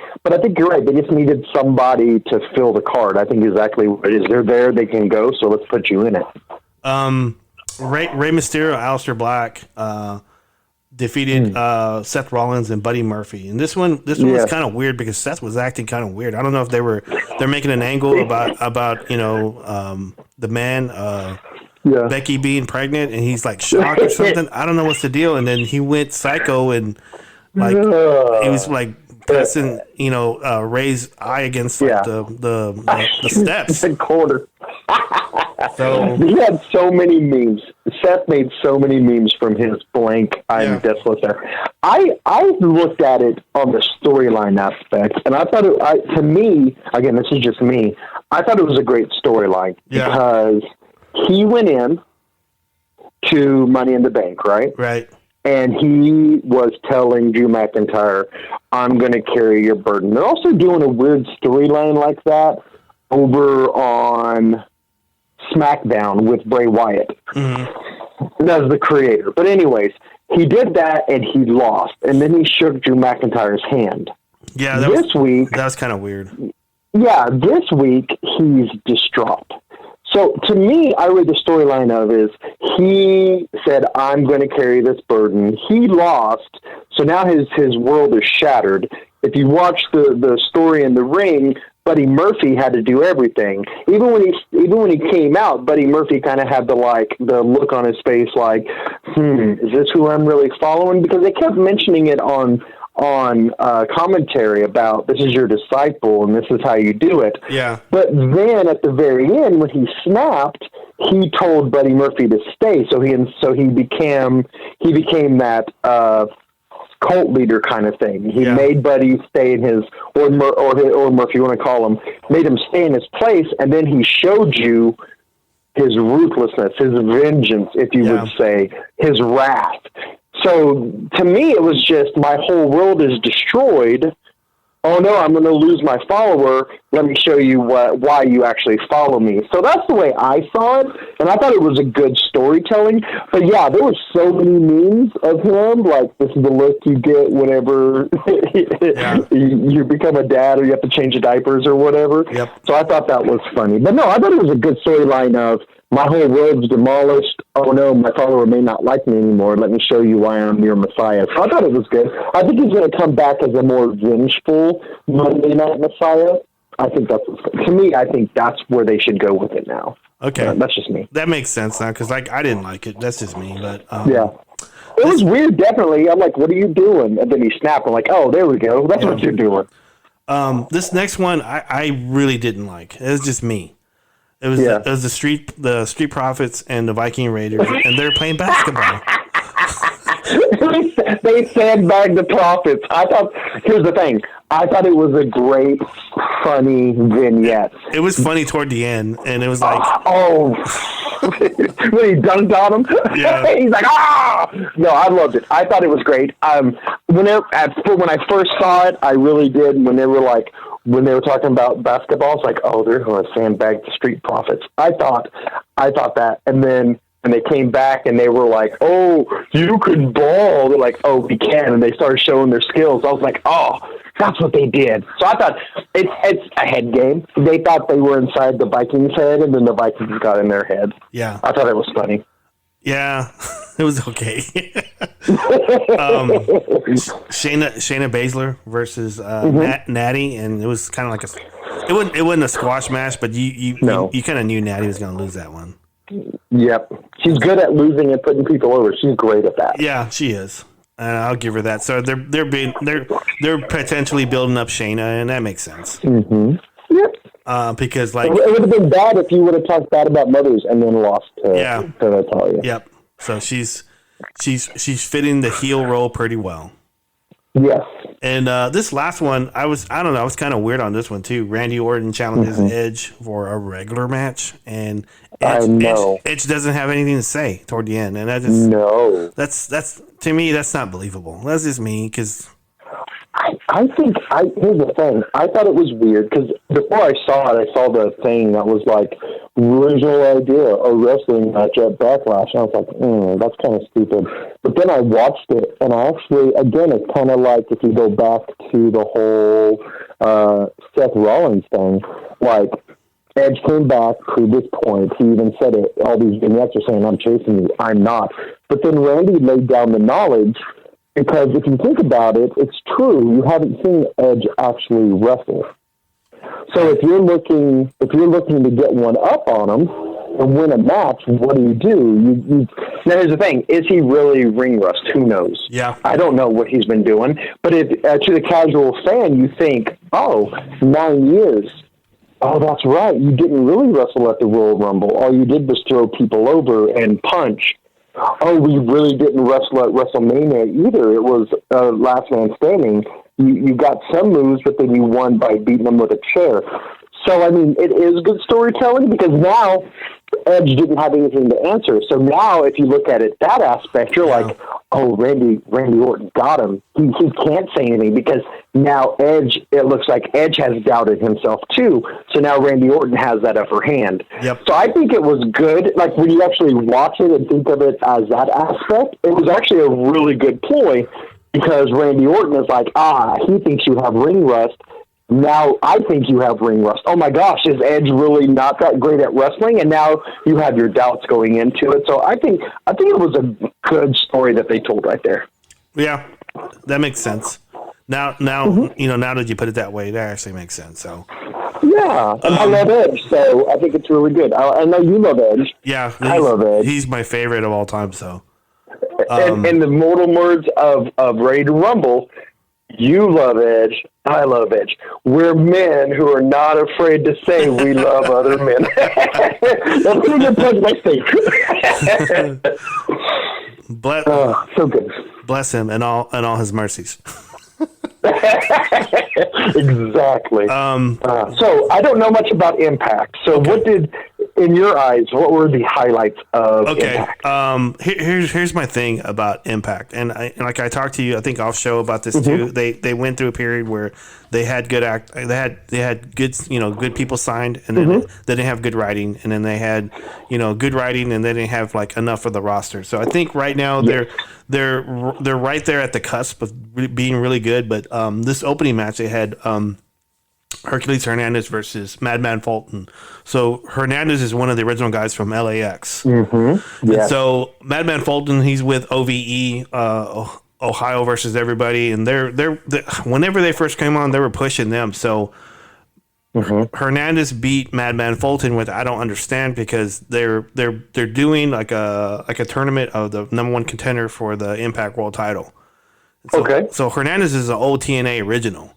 you're right. They just needed somebody to fill the card. I think exactly what it is. They're there. They can go. So let's put you in it. Rey Mysterio, Aleister Black, defeated Seth Rollins and Buddy Murphy, and this one was kind of weird because Seth was acting kind of weird. I don't know if they're making an angle about the man Becky being pregnant and he's like shocked or something. I don't know what's the deal. And then he went psycho and like he was like pressing Ray's eye against like the steps. The corner. So he had so many memes. Seth made so many memes from his blank I'm deathless there. I looked at it on the storyline aspect, and I thought to me, again, this is just me, I thought it was a great storyline because he went in to Money in the Bank, right? Right. And he was telling Drew McIntyre, I'm going to carry your burden. They're also doing a weird storyline like that over on Smackdown with Bray Wyatt as the creator. But anyways, he did that and he lost. And then he shook Drew McIntyre's hand. Yeah, that was kind of weird. Yeah, this week he's distraught. So to me, I read the storyline of is he said, I'm going to carry this burden. He lost. So now his world is shattered. If you watch the story in the ring, Buddy Murphy had to do everything. Even when he came out, Buddy Murphy kind of had the look on his face like, is this who I'm really following? Because they kept mentioning it on commentary about this is your disciple and this is how you do it. Yeah. But then at the very end, when he snapped, he told Buddy Murphy to stay. So he became that cult leader kind of thing. He made Buddy stay in his or Murphy, you want to call him, made him stay in his place, and then he showed you his ruthlessness, his vengeance, if you would say, his wrath. So to me, it was just my whole world is destroyed. Oh no, I'm going to lose my follower. Let me show you why you actually follow me. So that's the way I saw it, and I thought it was a good storytelling. But yeah, there were so many memes of him, like this is the look you get whenever you become a dad or you have to change your diapers or whatever. Yep. So I thought that was funny. But no, I thought it was a good storyline of my whole world's demolished. Oh no, my follower may not like me anymore. Let me show you why I'm your Messiah. So I thought it was good. I think he's going to come back as a more vengeful Monday Night Messiah. I think to me, I think that's where they should go with it now. Okay. That's just me. That makes sense now because I didn't like it. That's just me. But it was weird, definitely. I'm like, what are you doing? And then he snapped. I'm like, oh, there we go. That's what you're doing. This next one, I really didn't like. It was just me. It was the Street Profits and the Viking Raiders, and they're playing basketball. They sandbagged the Profits. Here's the thing. I thought it was a great, funny vignette. It was funny toward the end, and it was like, when he dunked on him, he's like, No, I loved it. I thought it was great. When I first saw it, I really did. When they were talking about basketball, it's like, oh, they're going to sandbag the Street Profits. I thought that, and then when they came back and they were like, oh, you can ball. They're like, oh, we can, and they started showing their skills. I was like, oh, that's what they did. So I thought it's a head game. They thought they were inside the Vikings' head, and then the Vikings got in their head. Yeah, I thought it was funny. Yeah, it was okay. Shayna Baszler versus Natty, and it was kind of like it wasn't a squash match, but you kind of knew Natty was going to lose that one. Yep, she's good at losing and putting people over. She's great at that. Yeah, she is. I'll give her that. So they're potentially building up Shayna, and that makes sense. Mm-hmm. Yep. Because like it would have been bad if you would have talked bad about mothers and then lost to Natalia. Yep. So she's fitting the heel role pretty well. Yes. And this last one, I don't know, I was kind of weird on this one too. Randy Orton challenges Edge for a regular match, and I know. Edge doesn't have anything to say toward the end, and that's to me, that's not believable. That's just me, because I think here's the thing. I thought it was weird because before I saw it, I saw the thing that was like original idea, a wrestling match at Backlash. And I was like, that's kind of stupid. But then I watched it, and I actually, again, it's kind of like if you go back to the whole Seth Rollins thing, like Edge came back, proved his point. He even said it. All these vignettes are saying, "I'm chasing you. I'm not." But then Randy laid down the knowledge. Because if you think about it, it's true. You haven't seen Edge actually wrestle. So if you're looking to get one up on him and win a match, what do? You now here's the thing: is he really ring rust? Who knows? Yeah, I don't know what he's been doing. But if to the casual fan, you think, 9 years. Oh, that's right. You didn't really wrestle at the Royal Rumble. All you did was throw people over and punch. Oh, we really didn't wrestle at WrestleMania either. It was last man standing. You got some moves, but then you won by beating them with a chair. So, I mean, it is good storytelling because now Edge didn't have anything to answer. So now if you look at it that aspect, you're like, oh, Randy Orton got him. He can't say anything because now it looks like Edge has doubted himself too. So now Randy Orton has that upper hand. Yep. So I think it was good. Like when you actually watch it and think of it as that aspect, it was actually a really good ploy because Randy Orton is like, he thinks you have ring rust. Now I think you have ring rust. Oh my gosh, is Edge really not that great at wrestling? And now you have your doubts going into it. So I think it was a good story that they told right there. Yeah, that makes sense. Now now that you put it that way, that actually makes sense. So yeah, and I love Edge, so I think it's really good. I know you love Edge. Yeah, I love Edge. He's my favorite of all time. So, in the mortal words of Ready to Rumble, you love Edge. I love Edge. We're men who are not afraid to say we love other men. That's pretty good punch by Steve. So good. Bless him and all his mercies. Exactly. So I don't know much about Impact. So what did, in your eyes, what were the highlights of Impact? Here's my thing about Impact, and like I talked to you, I think off show about this too. They went through a period where they had good good people signed, and then they didn't have good writing, and then they had good writing, and they didn't have like enough for the roster. So I think right now they're right there at the cusp of being really good. But this opening match they had Hercules Hernandez versus Madman Fulton. So Hernandez is one of the original guys from LAX. Mm-hmm. And so Madman Fulton, he's with OVE, Ohio versus everybody, and they're whenever they first came on, they were pushing them. So Hernandez beat Madman Fulton with I don't understand because they're doing like a tournament of the number one contender for the Impact World Title. So Hernandez is an old TNA original.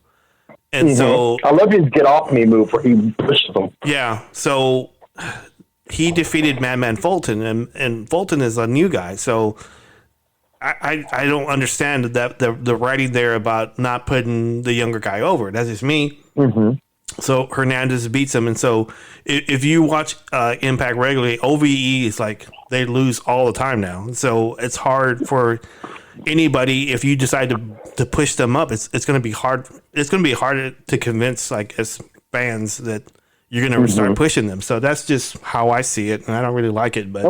And so I love his get off me move where he pushes them. Yeah. So he defeated Madman Fulton, and Fulton is a new guy. So I don't understand that the writing there about not putting the younger guy over. That's just me. So Hernandez beats him, and so if you watch Impact regularly, OVE is like they lose all the time now. So it's hard for anybody if you decide to push them up. It's going to be hard. It's going to be hard to convince like as fans that you're going to start pushing them. So that's just how I see it, and I don't really like it. But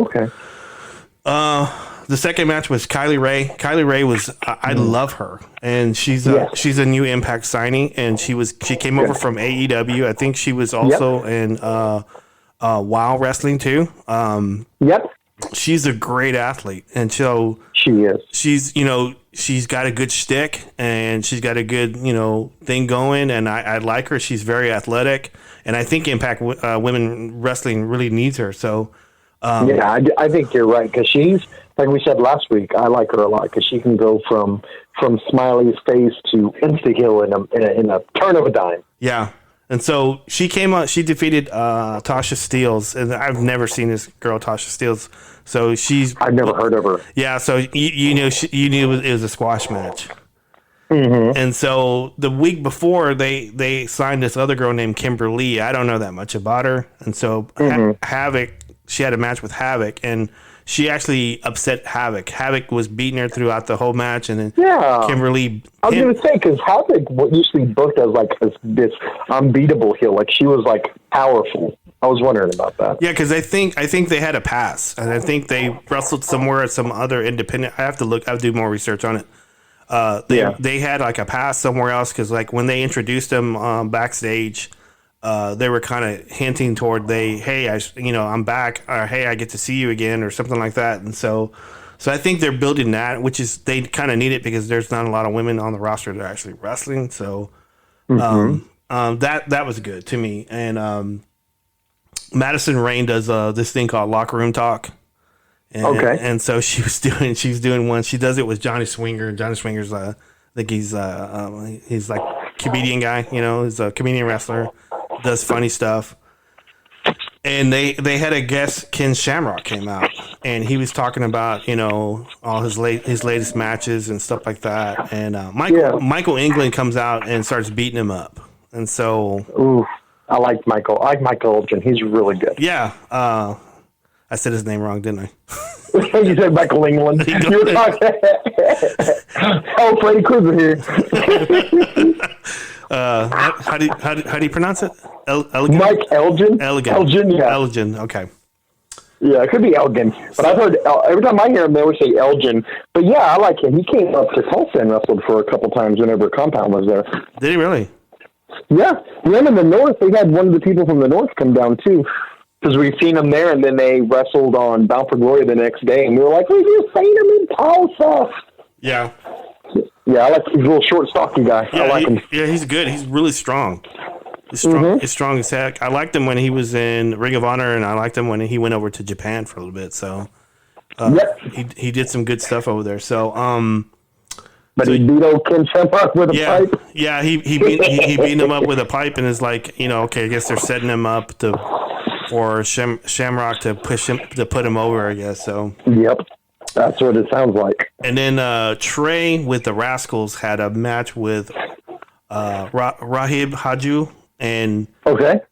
the second match was Kylee Ray. Kylee Ray was I love her, and she's a new Impact signing, and she came over from AEW. I think she was also in WoW Wrestling too. She's a great athlete, and so she is. She's got a good shtick, and she's got a good thing going, and I like her. She's very athletic, and I think Impact Women Wrestling really needs her. So I think you're right because she's like we said last week. I like her a lot because she can go from Smiley's face to insta kill in a turn of a dime. Yeah. And so she came out. She defeated Tasha Steelz, and I've never seen this girl, Tasha Steelz. So I've never heard of her. Yeah, so you knew it was a squash match. And so the week before, they signed this other girl named Kimberly. I don't know that much about her. And so Havoc, she had a match with Havoc, and she actually upset Havoc. Havoc was beating her throughout the whole match, and then Kimberly. I was going to say, because Havoc used to be booked as like this unbeatable heel. Like she was like powerful. I was wondering about that. Yeah, because I think they had a pass, and I think they wrestled somewhere at some other independent. I have to look. I'll do more research on it. They had like a pass somewhere else because like when they introduced them backstage, they were kind of hinting toward I'm back, or hey, I get to see you again, or something like that. And so I think they're building that, which is they kind of need it because there's not a lot of women on the roster that are actually wrestling. So that was good to me. And Madison Rayne does this thing called Locker Room Talk. And so she's doing one. She does it with Johnny Swinger. Johnny Swinger's I think he's like comedian guy, he's a comedian wrestler, does funny stuff. And they had a guest, Ken Shamrock, came out, and he was talking about all his latest matches and stuff like that. And Michael England comes out and starts beating him up. And so, I like Michael. I like Michael Elgin. He's really good. Yeah. I said his name wrong, didn't I? You said Michael England. You were talking. Oh, Freddy Krueger here. How do you pronounce it? Elegant? Mike Elgin. Elgin, yeah. Elgin. Okay. Yeah, it could be Elgin, but I've heard every time I hear him, they always say Elgin. But yeah, I like him. He came up to Tulsa and wrestled for a couple times whenever Compound was there. Did he really? Yeah, them in the North. They had one of the people from the North come down too. Because we've seen them there, and then they wrestled on Bound for Glory the next day, and we were like, "We just seen him in Tulsa." Yeah. Yeah, I like he's a little short, stocky guy. Yeah, I like him. Yeah, he's good. He's really strong. He's strong. He's strong as heck. I liked him when he was in Ring of Honor, and I liked him when he went over to Japan for a little bit. So, he did some good stuff over there. So, But he beat old Ken Shamrock with a pipe. Yeah, he beat him up with a pipe, and is like, okay, I guess they're setting him up for Shamrock to put him over, I guess. So. Yep, that's what it sounds like. And then Trey with the Rascals had a match with Rahib Haju, and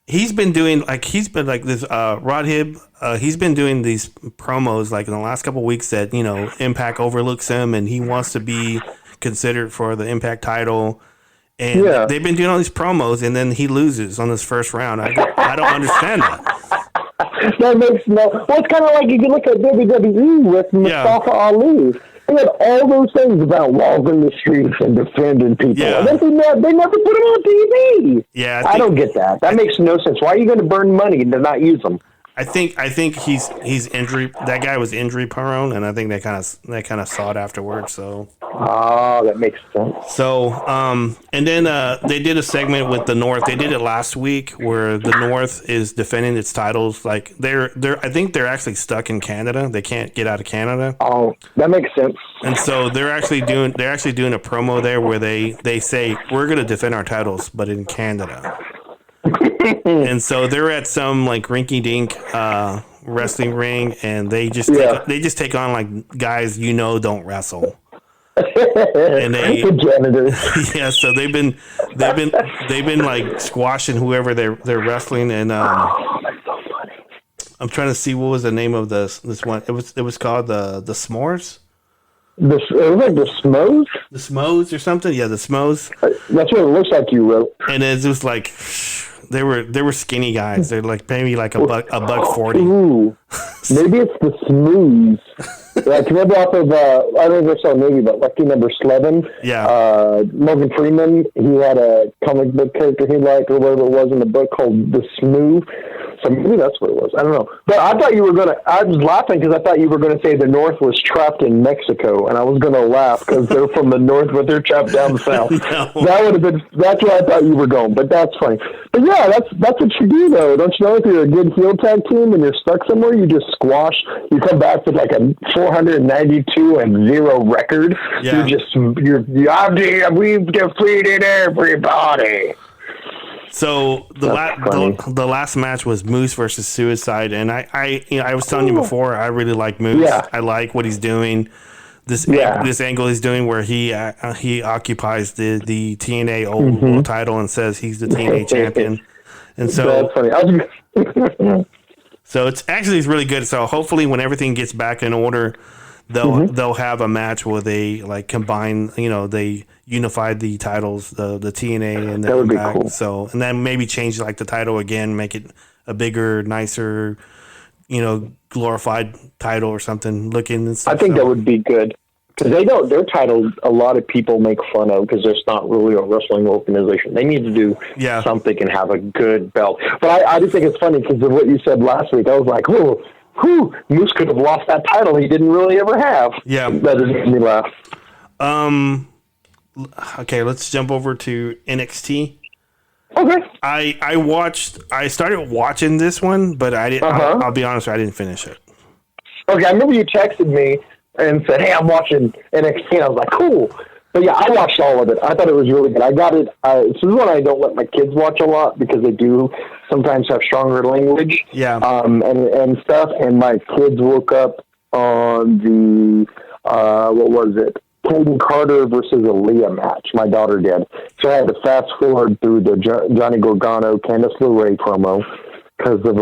he's been doing this Rahib. He's been doing these promos like in the last couple of weeks that Impact overlooks him, and he wants to be considered for the Impact title. And they've been doing all these promos, and then he loses on this first round. I don't understand that. That makes no. Well, it's kind of like if you look at WWE with Mustafa Ali. They had all those things about walking the streets and defending people. Yeah. And they never put them on TV. Yeah, I don't get that. That makes no sense. Why are you going to burn money and not use them? I think he's injury. That guy was injury prone, and I think they kind of saw it afterwards. So. Oh, that makes sense. So, and then they did a segment with the North. They did it last week where the North is defending its titles. Like I think they're actually stuck in Canada. They can't get out of Canada. Oh, that makes sense. And so they're actually doing a promo there where they say we're going to defend our titles, but in Canada. And so they're at some like rinky-dink wrestling ring, and they just take on like guys don't wrestle. And the janitors. Yeah, so they've been like squashing whoever they're wrestling, and that's so funny. I'm trying to see what was the name of this one. It was called the S'mores. It was like the Smos? The Smos or something. Yeah, the Smos. That's what it looks like you wrote. And it was like they were skinny guys. They're like maybe like a buck 40. Ooh, maybe it's the Smooths. Like remember off of I never saw a movie, but Lucky Number 11. Yeah. Morgan Freeman. He had a comic book character he liked, or whatever it was in the book called The Smooth. So maybe that's what it was. I don't know. But I thought you were gonna. I was laughing because I thought you were gonna say the North was trapped in Mexico, and I was gonna laugh because they're from the North, but they're trapped down south. No. That would have been. That's where I thought you were going. But that's funny. But yeah, that's what you do though. Don't you know if you're a good heel tag team and you're stuck somewhere, you just squash. You come back with like a 492-0 record. Yeah. We've defeated everybody. So the last match was Moose versus Suicide, and I was telling you before, I really like Moose. Yeah. I like what he's doing. this angle he's doing where he occupies the TNA world title and says he's the TNA champion, and so that's funny. so it's really good. So hopefully when everything gets back in order, they'll have a match where they like combine, they unified the titles, the TNA and the That would be Impact. cool. So and then maybe change like the title again, make it a bigger, nicer, glorified title or something looking and stuff. I think that would be good. Because their titles, a lot of people make fun of because there's not really a wrestling organization. They need to do something and have a good belt. But I just think it's funny because of what you said last week. I was like, whew, Moose could have lost that title he didn't really ever have. Yeah. That just made me laugh. Okay, let's jump over to NXT. Okay. I started watching this one, but I didn't. I'll be honest, I didn't finish it. Okay, I remember you texted me and said, hey, I'm watching NXT. And I was like, cool. But yeah, I watched all of it. I thought it was really good. I got it. This is one I don't let my kids watch a lot because they do sometimes have stronger language. Yeah. And stuff. And my kids woke up on the, what was it? Colton Carter versus Aaliyah match. My daughter did. So I had to fast forward through the Johnny Gargano, Candice LeRae promo because of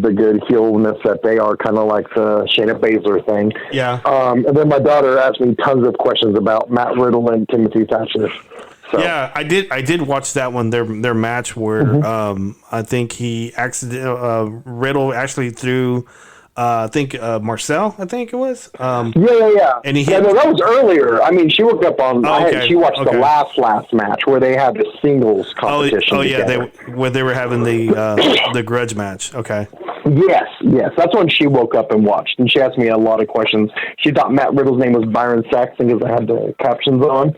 the good heelness that they are, kind of like the Shayna Baszler thing. Yeah. And then my daughter asked me tons of questions about Matt Riddle and Timothy Thatcher. So. Yeah, I did watch that one. Their match where I think he Riddle actually threw. I think Marcel. I think it was. Yeah. And he no, that was earlier. I mean, she woke up on. She watched the last match where they had the singles competition. Where they were having the grudge match. Okay. Yes. That's when she woke up and watched, and she asked me a lot of questions. She thought Matt Riddle's name was Byron Saxton because I had the captions on.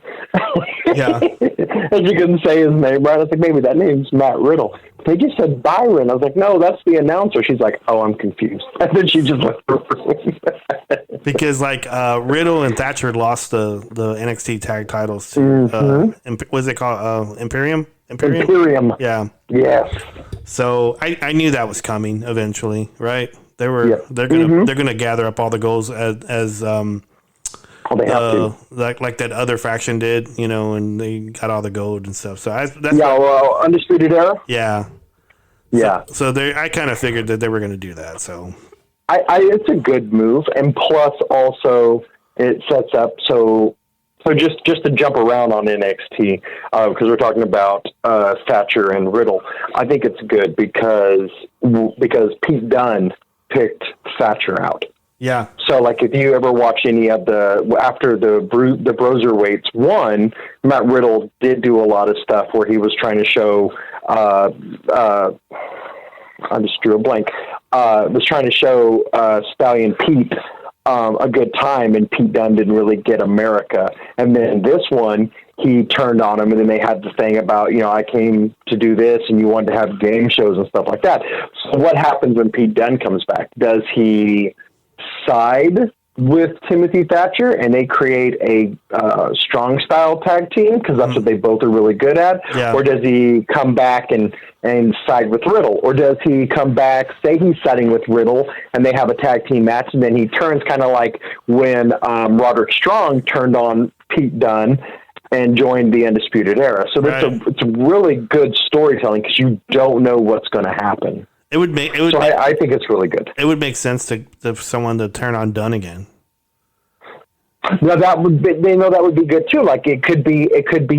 Yeah. And she couldn't say his name right. I was like, maybe that name's Matt Riddle. They just said Byron. I was like, no, that's the announcer. She's like, oh, I'm confused. And then she just went because Riddle and Thatcher lost the NXT tag titles to what's it called? Imperium. Yeah. Yes. So I knew that was coming eventually, right? They're gonna gather up all the goals as they have to. like that other faction did, and they got all the gold and stuff. So Undisputed Era. Yeah. Yeah. So I kind of figured that they were going to do that. So it's a good move, and plus also it sets up so just to jump around on NXT because we're talking about Thatcher and Riddle. I think it's good because Pete Dunne picked Thatcher out. Yeah. So, if you ever watch any of after the Broserweights won, Matt Riddle did do a lot of stuff where he was trying to show, I just drew a blank, was trying to show Stallion Pete a good time, and Pete Dunne didn't really get America. And then this one, he turned on him, and then they had the thing about, I came to do this, and you wanted to have game shows and stuff like that. So what happens when Pete Dunne comes back? Does he side with Timothy Thatcher and they create a strong style tag team because that's what they both are really good at? Yeah. Or does he come back and side with Riddle? Or does he come back, say he's siding with Riddle, and they have a tag team match, and then he turns kind of like when Roderick Strong turned on Pete Dunne and joined the Undisputed Era. So it's a really good storytelling because you don't know what's going to happen. I think it's really good. It would make sense to someone to turn on Dunn again. Now that would be good too. It could be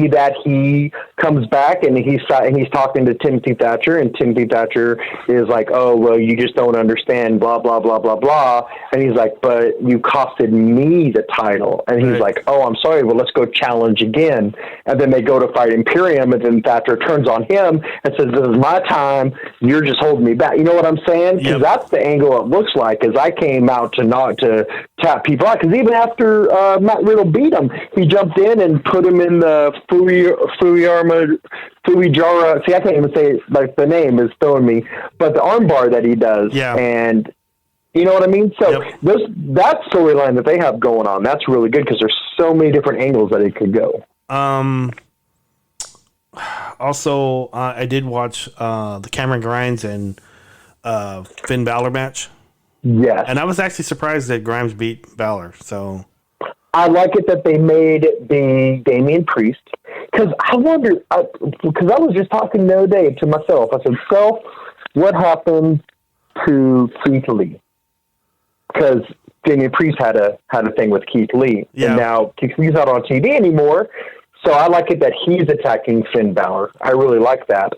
that he comes back and he's talking to Timothy Thatcher, and Timothy Thatcher is like, "Oh, well, you just don't understand, blah blah blah blah blah," and he's like, "But you costed me the title," and he's like, "Oh, I'm sorry. Well, let's go challenge again." And then they go to fight Imperium, and then Thatcher turns on him and says, "This is my time. You're just holding me back." You know what I'm saying? Because that's the angle it looks like. Is I came out to tap people out because even after Matt Riddle beat him, he jumped in and put him in the Fujiwara. See, I can't even say the name is throwing me, but the armbar that he does. Yeah. And you know what I mean? So that storyline that they have going on, that's really good because there's so many different angles that it could go. Also, I did watch the Cameron Grimes and Finn Balor match. Yes. And I was actually surprised that Grimes beat Balor. So I like it that they made it be Damian Priest, because I wonder, because I was just talking the other day to myself. I said, "Self, what happened to Keith Lee?" Because Damian Priest had a thing with Keith Lee, and now Keith Lee's not on TV anymore. So I like it that he's attacking Finn Balor. I really like that.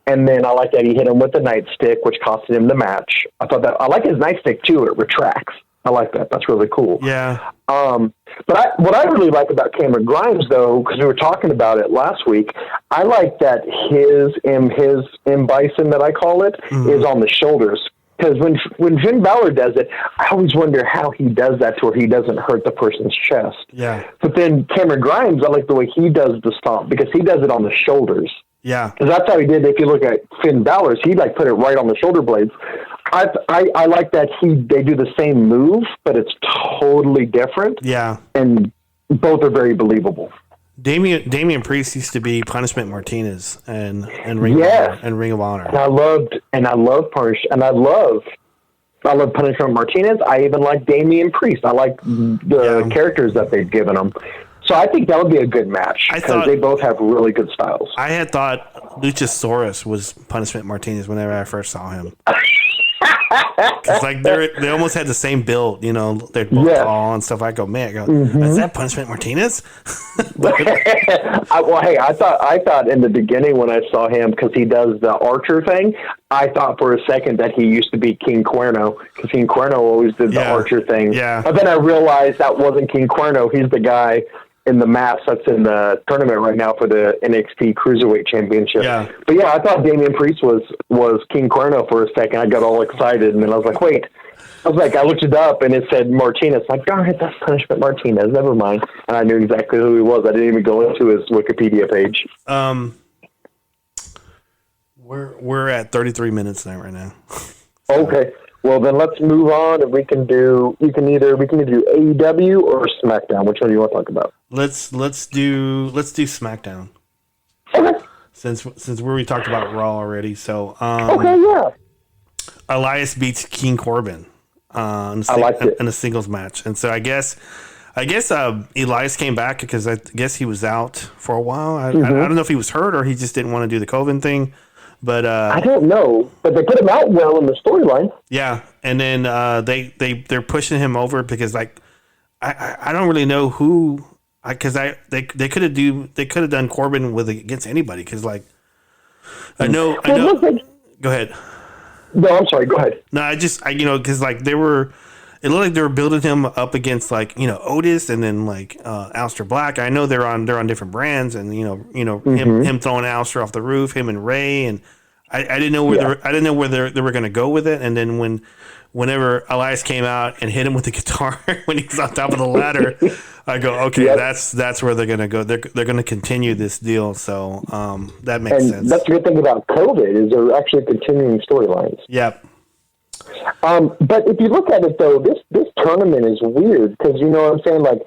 And then I like that he hit him with the nightstick, which costed him the match. I like his nightstick too. It retracts. I like that. That's really cool. Yeah. But what I really like about Cameron Grimes, though, because we were talking about it last week, I like that his M Bison, that I call it, is on the shoulders. Because when Finn Balor does it, I always wonder how he does that to where he doesn't hurt the person's chest. Yeah. But then Cameron Grimes, I like the way he does the stomp, because he does it on the shoulders. Yeah. Because that's how he did. If you look at Finn Balor's, he put it right on the shoulder blades. I like that they do the same move, but it's totally different. Yeah. And both are very believable. Damian Priest used to be Punishment Martinez and Ring of Honor. And I love Punishment Martinez. I even like Damian Priest. I like the characters that they've given him. So I think that would be a good match because they both have really good styles. I had thought Luchasaurus was Punishment Martinez whenever I first saw him. Because like they almost had the same build, you know. They're both tall and stuff. I go, is that Punishment Martinez? I thought in the beginning when I saw him, because he does the Archer thing, I thought for a second that he used to be King Cuerno, because King Cuerno always did the Archer thing. Yeah. But then I realized that wasn't King Cuerno. He's the guy in the match that's in the tournament right now for the NXT Cruiserweight Championship. Yeah. But yeah, I thought Damian Priest was King Cuerno for a second. I got all excited, and then I was like, wait. I looked it up, and it said Martinez. Like, darn it, that's Punishment Martinez. Never mind. And I knew exactly who he was. I didn't even go into his Wikipedia page. We're at 33 minutes now right now. Okay. Well, then let's move on, and we can do AEW or SmackDown. Which one do you want to talk about? Let's do SmackDown. Okay. Since we already talked about Raw already, so okay, yeah. Elias beats King Corbin in a singles match, and so I guess Elias came back because I guess he was out for a while. I don't know if he was hurt or he just didn't want to do the COVID thing. But I don't know, but they put him out well in the storyline. Yeah, and then they're pushing him over because like I don't really know who, because they could have done Corbin against anybody, because like I know. Go ahead. No, I'm sorry. Go ahead. No, because like it looked like they were building him up against like Otis and then like Aleister Black. I know they're on different brands, and him throwing Aleister off the roof, him and Ray, and I didn't know where they were going to go with it. And then whenever Elias came out and hit him with the guitar when he's on top of the ladder, I go, okay, that's where they're going to go. They're going to continue this deal, so that makes sense. That's the good thing about COVID is they're actually continuing storylines. Yep. But if you look at it though, this tournament is weird because you know what I'm saying. Like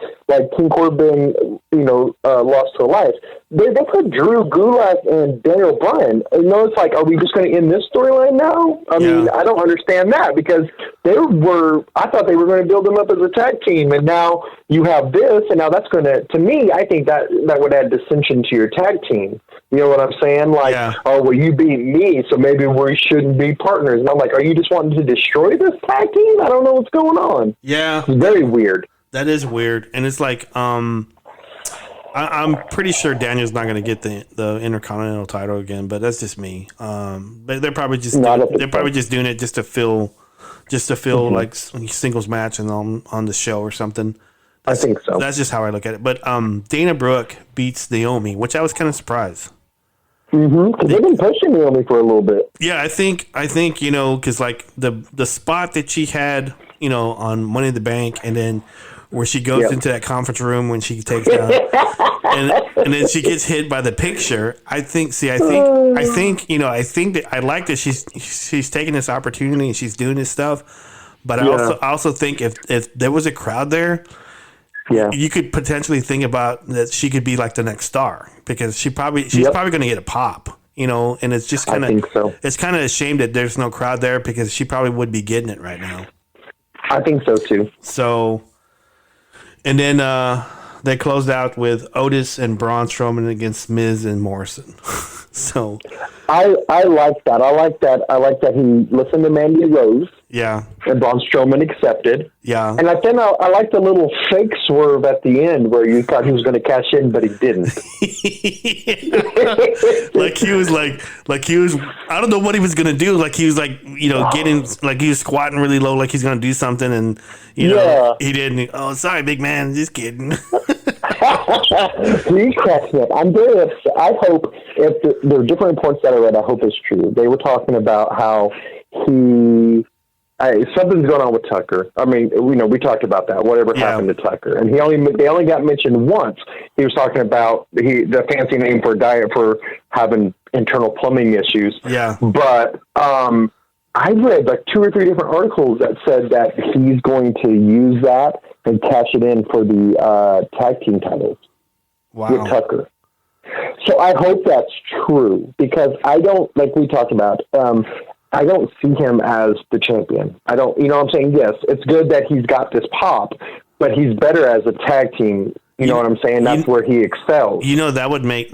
King Corbin, lost to Elias. They put Drew Gulak and Daniel Bryan. It's like, are we just going to end this storyline now? I mean, I don't understand that because I thought they were going to build them up as a tag team, and now you have this, and now that's going to me, I think that would add dissension to your tag team. You know what I'm saying? Like, oh, well, you beat me, so maybe we shouldn't be partners. And I'm like, are you just wanting to destroy this tag team? I don't know what's going on. Yeah. It's very weird. That is weird. And it's like, I'm pretty sure Daniel's not going to get the Intercontinental title again, but that's just me. But they're probably just doing it just to fill like singles match and on the show or something. I think so. That's just how I look at it. But Dana Brooke beats Naomi, which I was kind of surprised. Because they've been pushing Naomi for a little bit. Yeah, I think because like the spot that she had, on Money in the Bank, and then where she goes into that conference room when she takes down, and then she gets hit by the picture. I think that I like that she's taking this opportunity and she's doing this stuff. But I also think if there was a crowd there, you could potentially think about that she could be like the next star, because she's probably going to get a pop, and it's just kind of, I think so. It's kind of a shame that there's no crowd there, because she probably would be getting it right now. I think so too. So, And then they closed out with Otis and Braun Strowman against Miz and Morrison. So I like that. I like that he listened to Mandy Rose. Yeah. And Braun Strowman accepted. Yeah. And I like the little fake swerve at the end where you thought he was going to cash in, but he didn't. like he was I don't know what he was going to do. Like he was like, getting, like he was squatting really low, like he's going to do something. And, he didn't. Oh, sorry, big man. Just kidding. He cracks me up. I'm very upset. I hope if there are different reports that I read, I hope it's true. They were talking about how something's going on with Tucker. I mean, we talked about that. Whatever happened to Tucker, and they only got mentioned once. He was talking about the fancy name for diet for having internal plumbing issues. Yeah, but I read like 2 or 3 different articles that said that he's going to use that and cash it in for the tag team titles with Tucker. So I hope that's true because I don't, like we talked about, I don't see him as the champion. I don't, you know what I'm saying? Yes, it's good that he's got this pop, but he's better as a tag team. You know what I'm saying? That's where he excels. That would make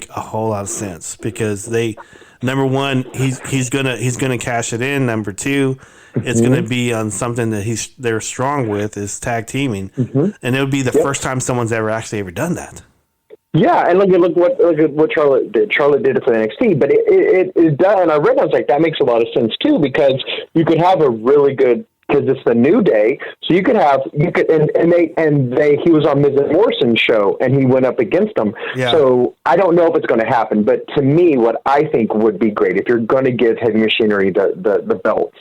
a whole lot of sense because number one, he's gonna cash it in. Number two, it's gonna be on something that they're strong with is tag teaming, and it would be the first time someone's ever done that. Yeah, and look at what Charlotte did. Charlotte did it for NXT, but it does. And I read, I was like, that makes a lot of sense too because you could have a really good because it's the New Day, so he was on Miz and Morrison's show and he went up against them. Yeah. So I don't know if it's going to happen, but to me, what I think would be great if you're going to give Heavy Machinery the belts.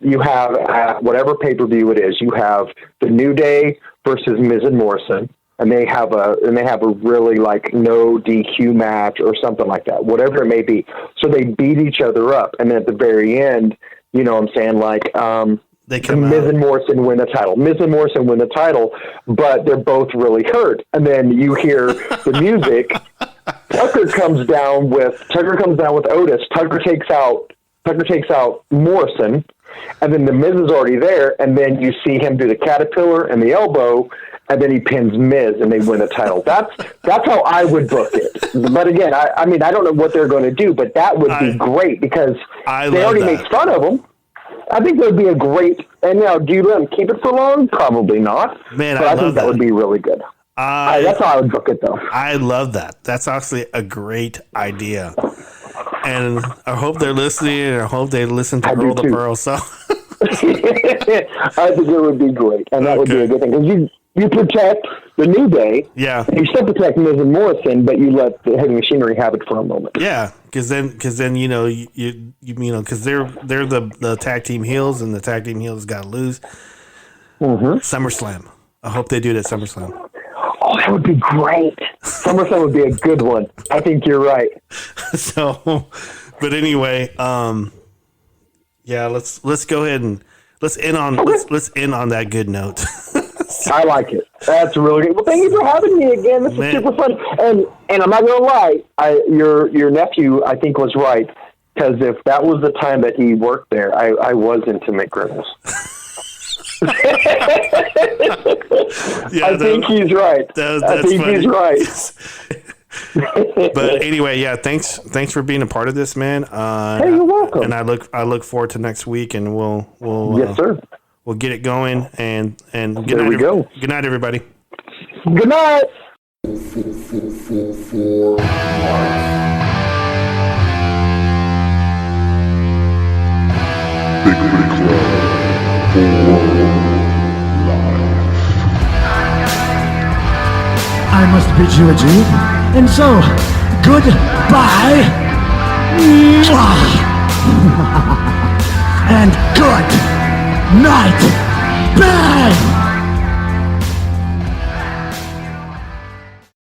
You have whatever pay-per-view it is. You have the New Day versus Miz and Morrison. And they have a really like no DQ match or something like that, whatever it may be. So they beat each other up, and then at the very end, you know what I'm saying, like they come Miz and Morrison win the title. Miz and Morrison win the title, but they're both really hurt. And then you hear the music. Tucker comes down with Otis. Tucker takes out Morrison, and then the Miz is already there. And then you see him do the caterpillar and the elbow. And then he pins Miz, and they win the title. That's how I would book it. But again, I mean, I don't know what they're going to do, but that would be great because they already make fun of him. I think that would be a great. And now, do you let them keep it for long? Probably not. Man, but I think that would be really good. That's how I would book it, though. I love that. That's actually a great idea. And I hope they're listening, and I hope they listen to Earl the Pearl. So I think it would be great, and that would be a good thing because you protect the New Day. Yeah. You still protect Miz and Morrison, but you let the Heavy Machinery have it for a moment. Yeah, because then because they're the tag team heels, and the tag team heels got to lose. SummerSlam. I hope they do it at SummerSlam. Oh, that would be great. SummerSlam would be a good one. I think you're right. So, but anyway, let's go ahead and let's end on that good note. I like it. That's really good. Well, thank you for having me again. This is super fun. And I'm not gonna lie, your nephew I think was right because if that was the time that he worked there, I was into McGriddles. I think he's right. I think he's right. But anyway, thanks for being a part of this, man. Hey, you're welcome. And I look forward to next week, and we'll yes, sir. We'll get it going, and good there night. We go. Good night, everybody. Good night. I must bid you adieu, and so, goodbye, and good night, bang!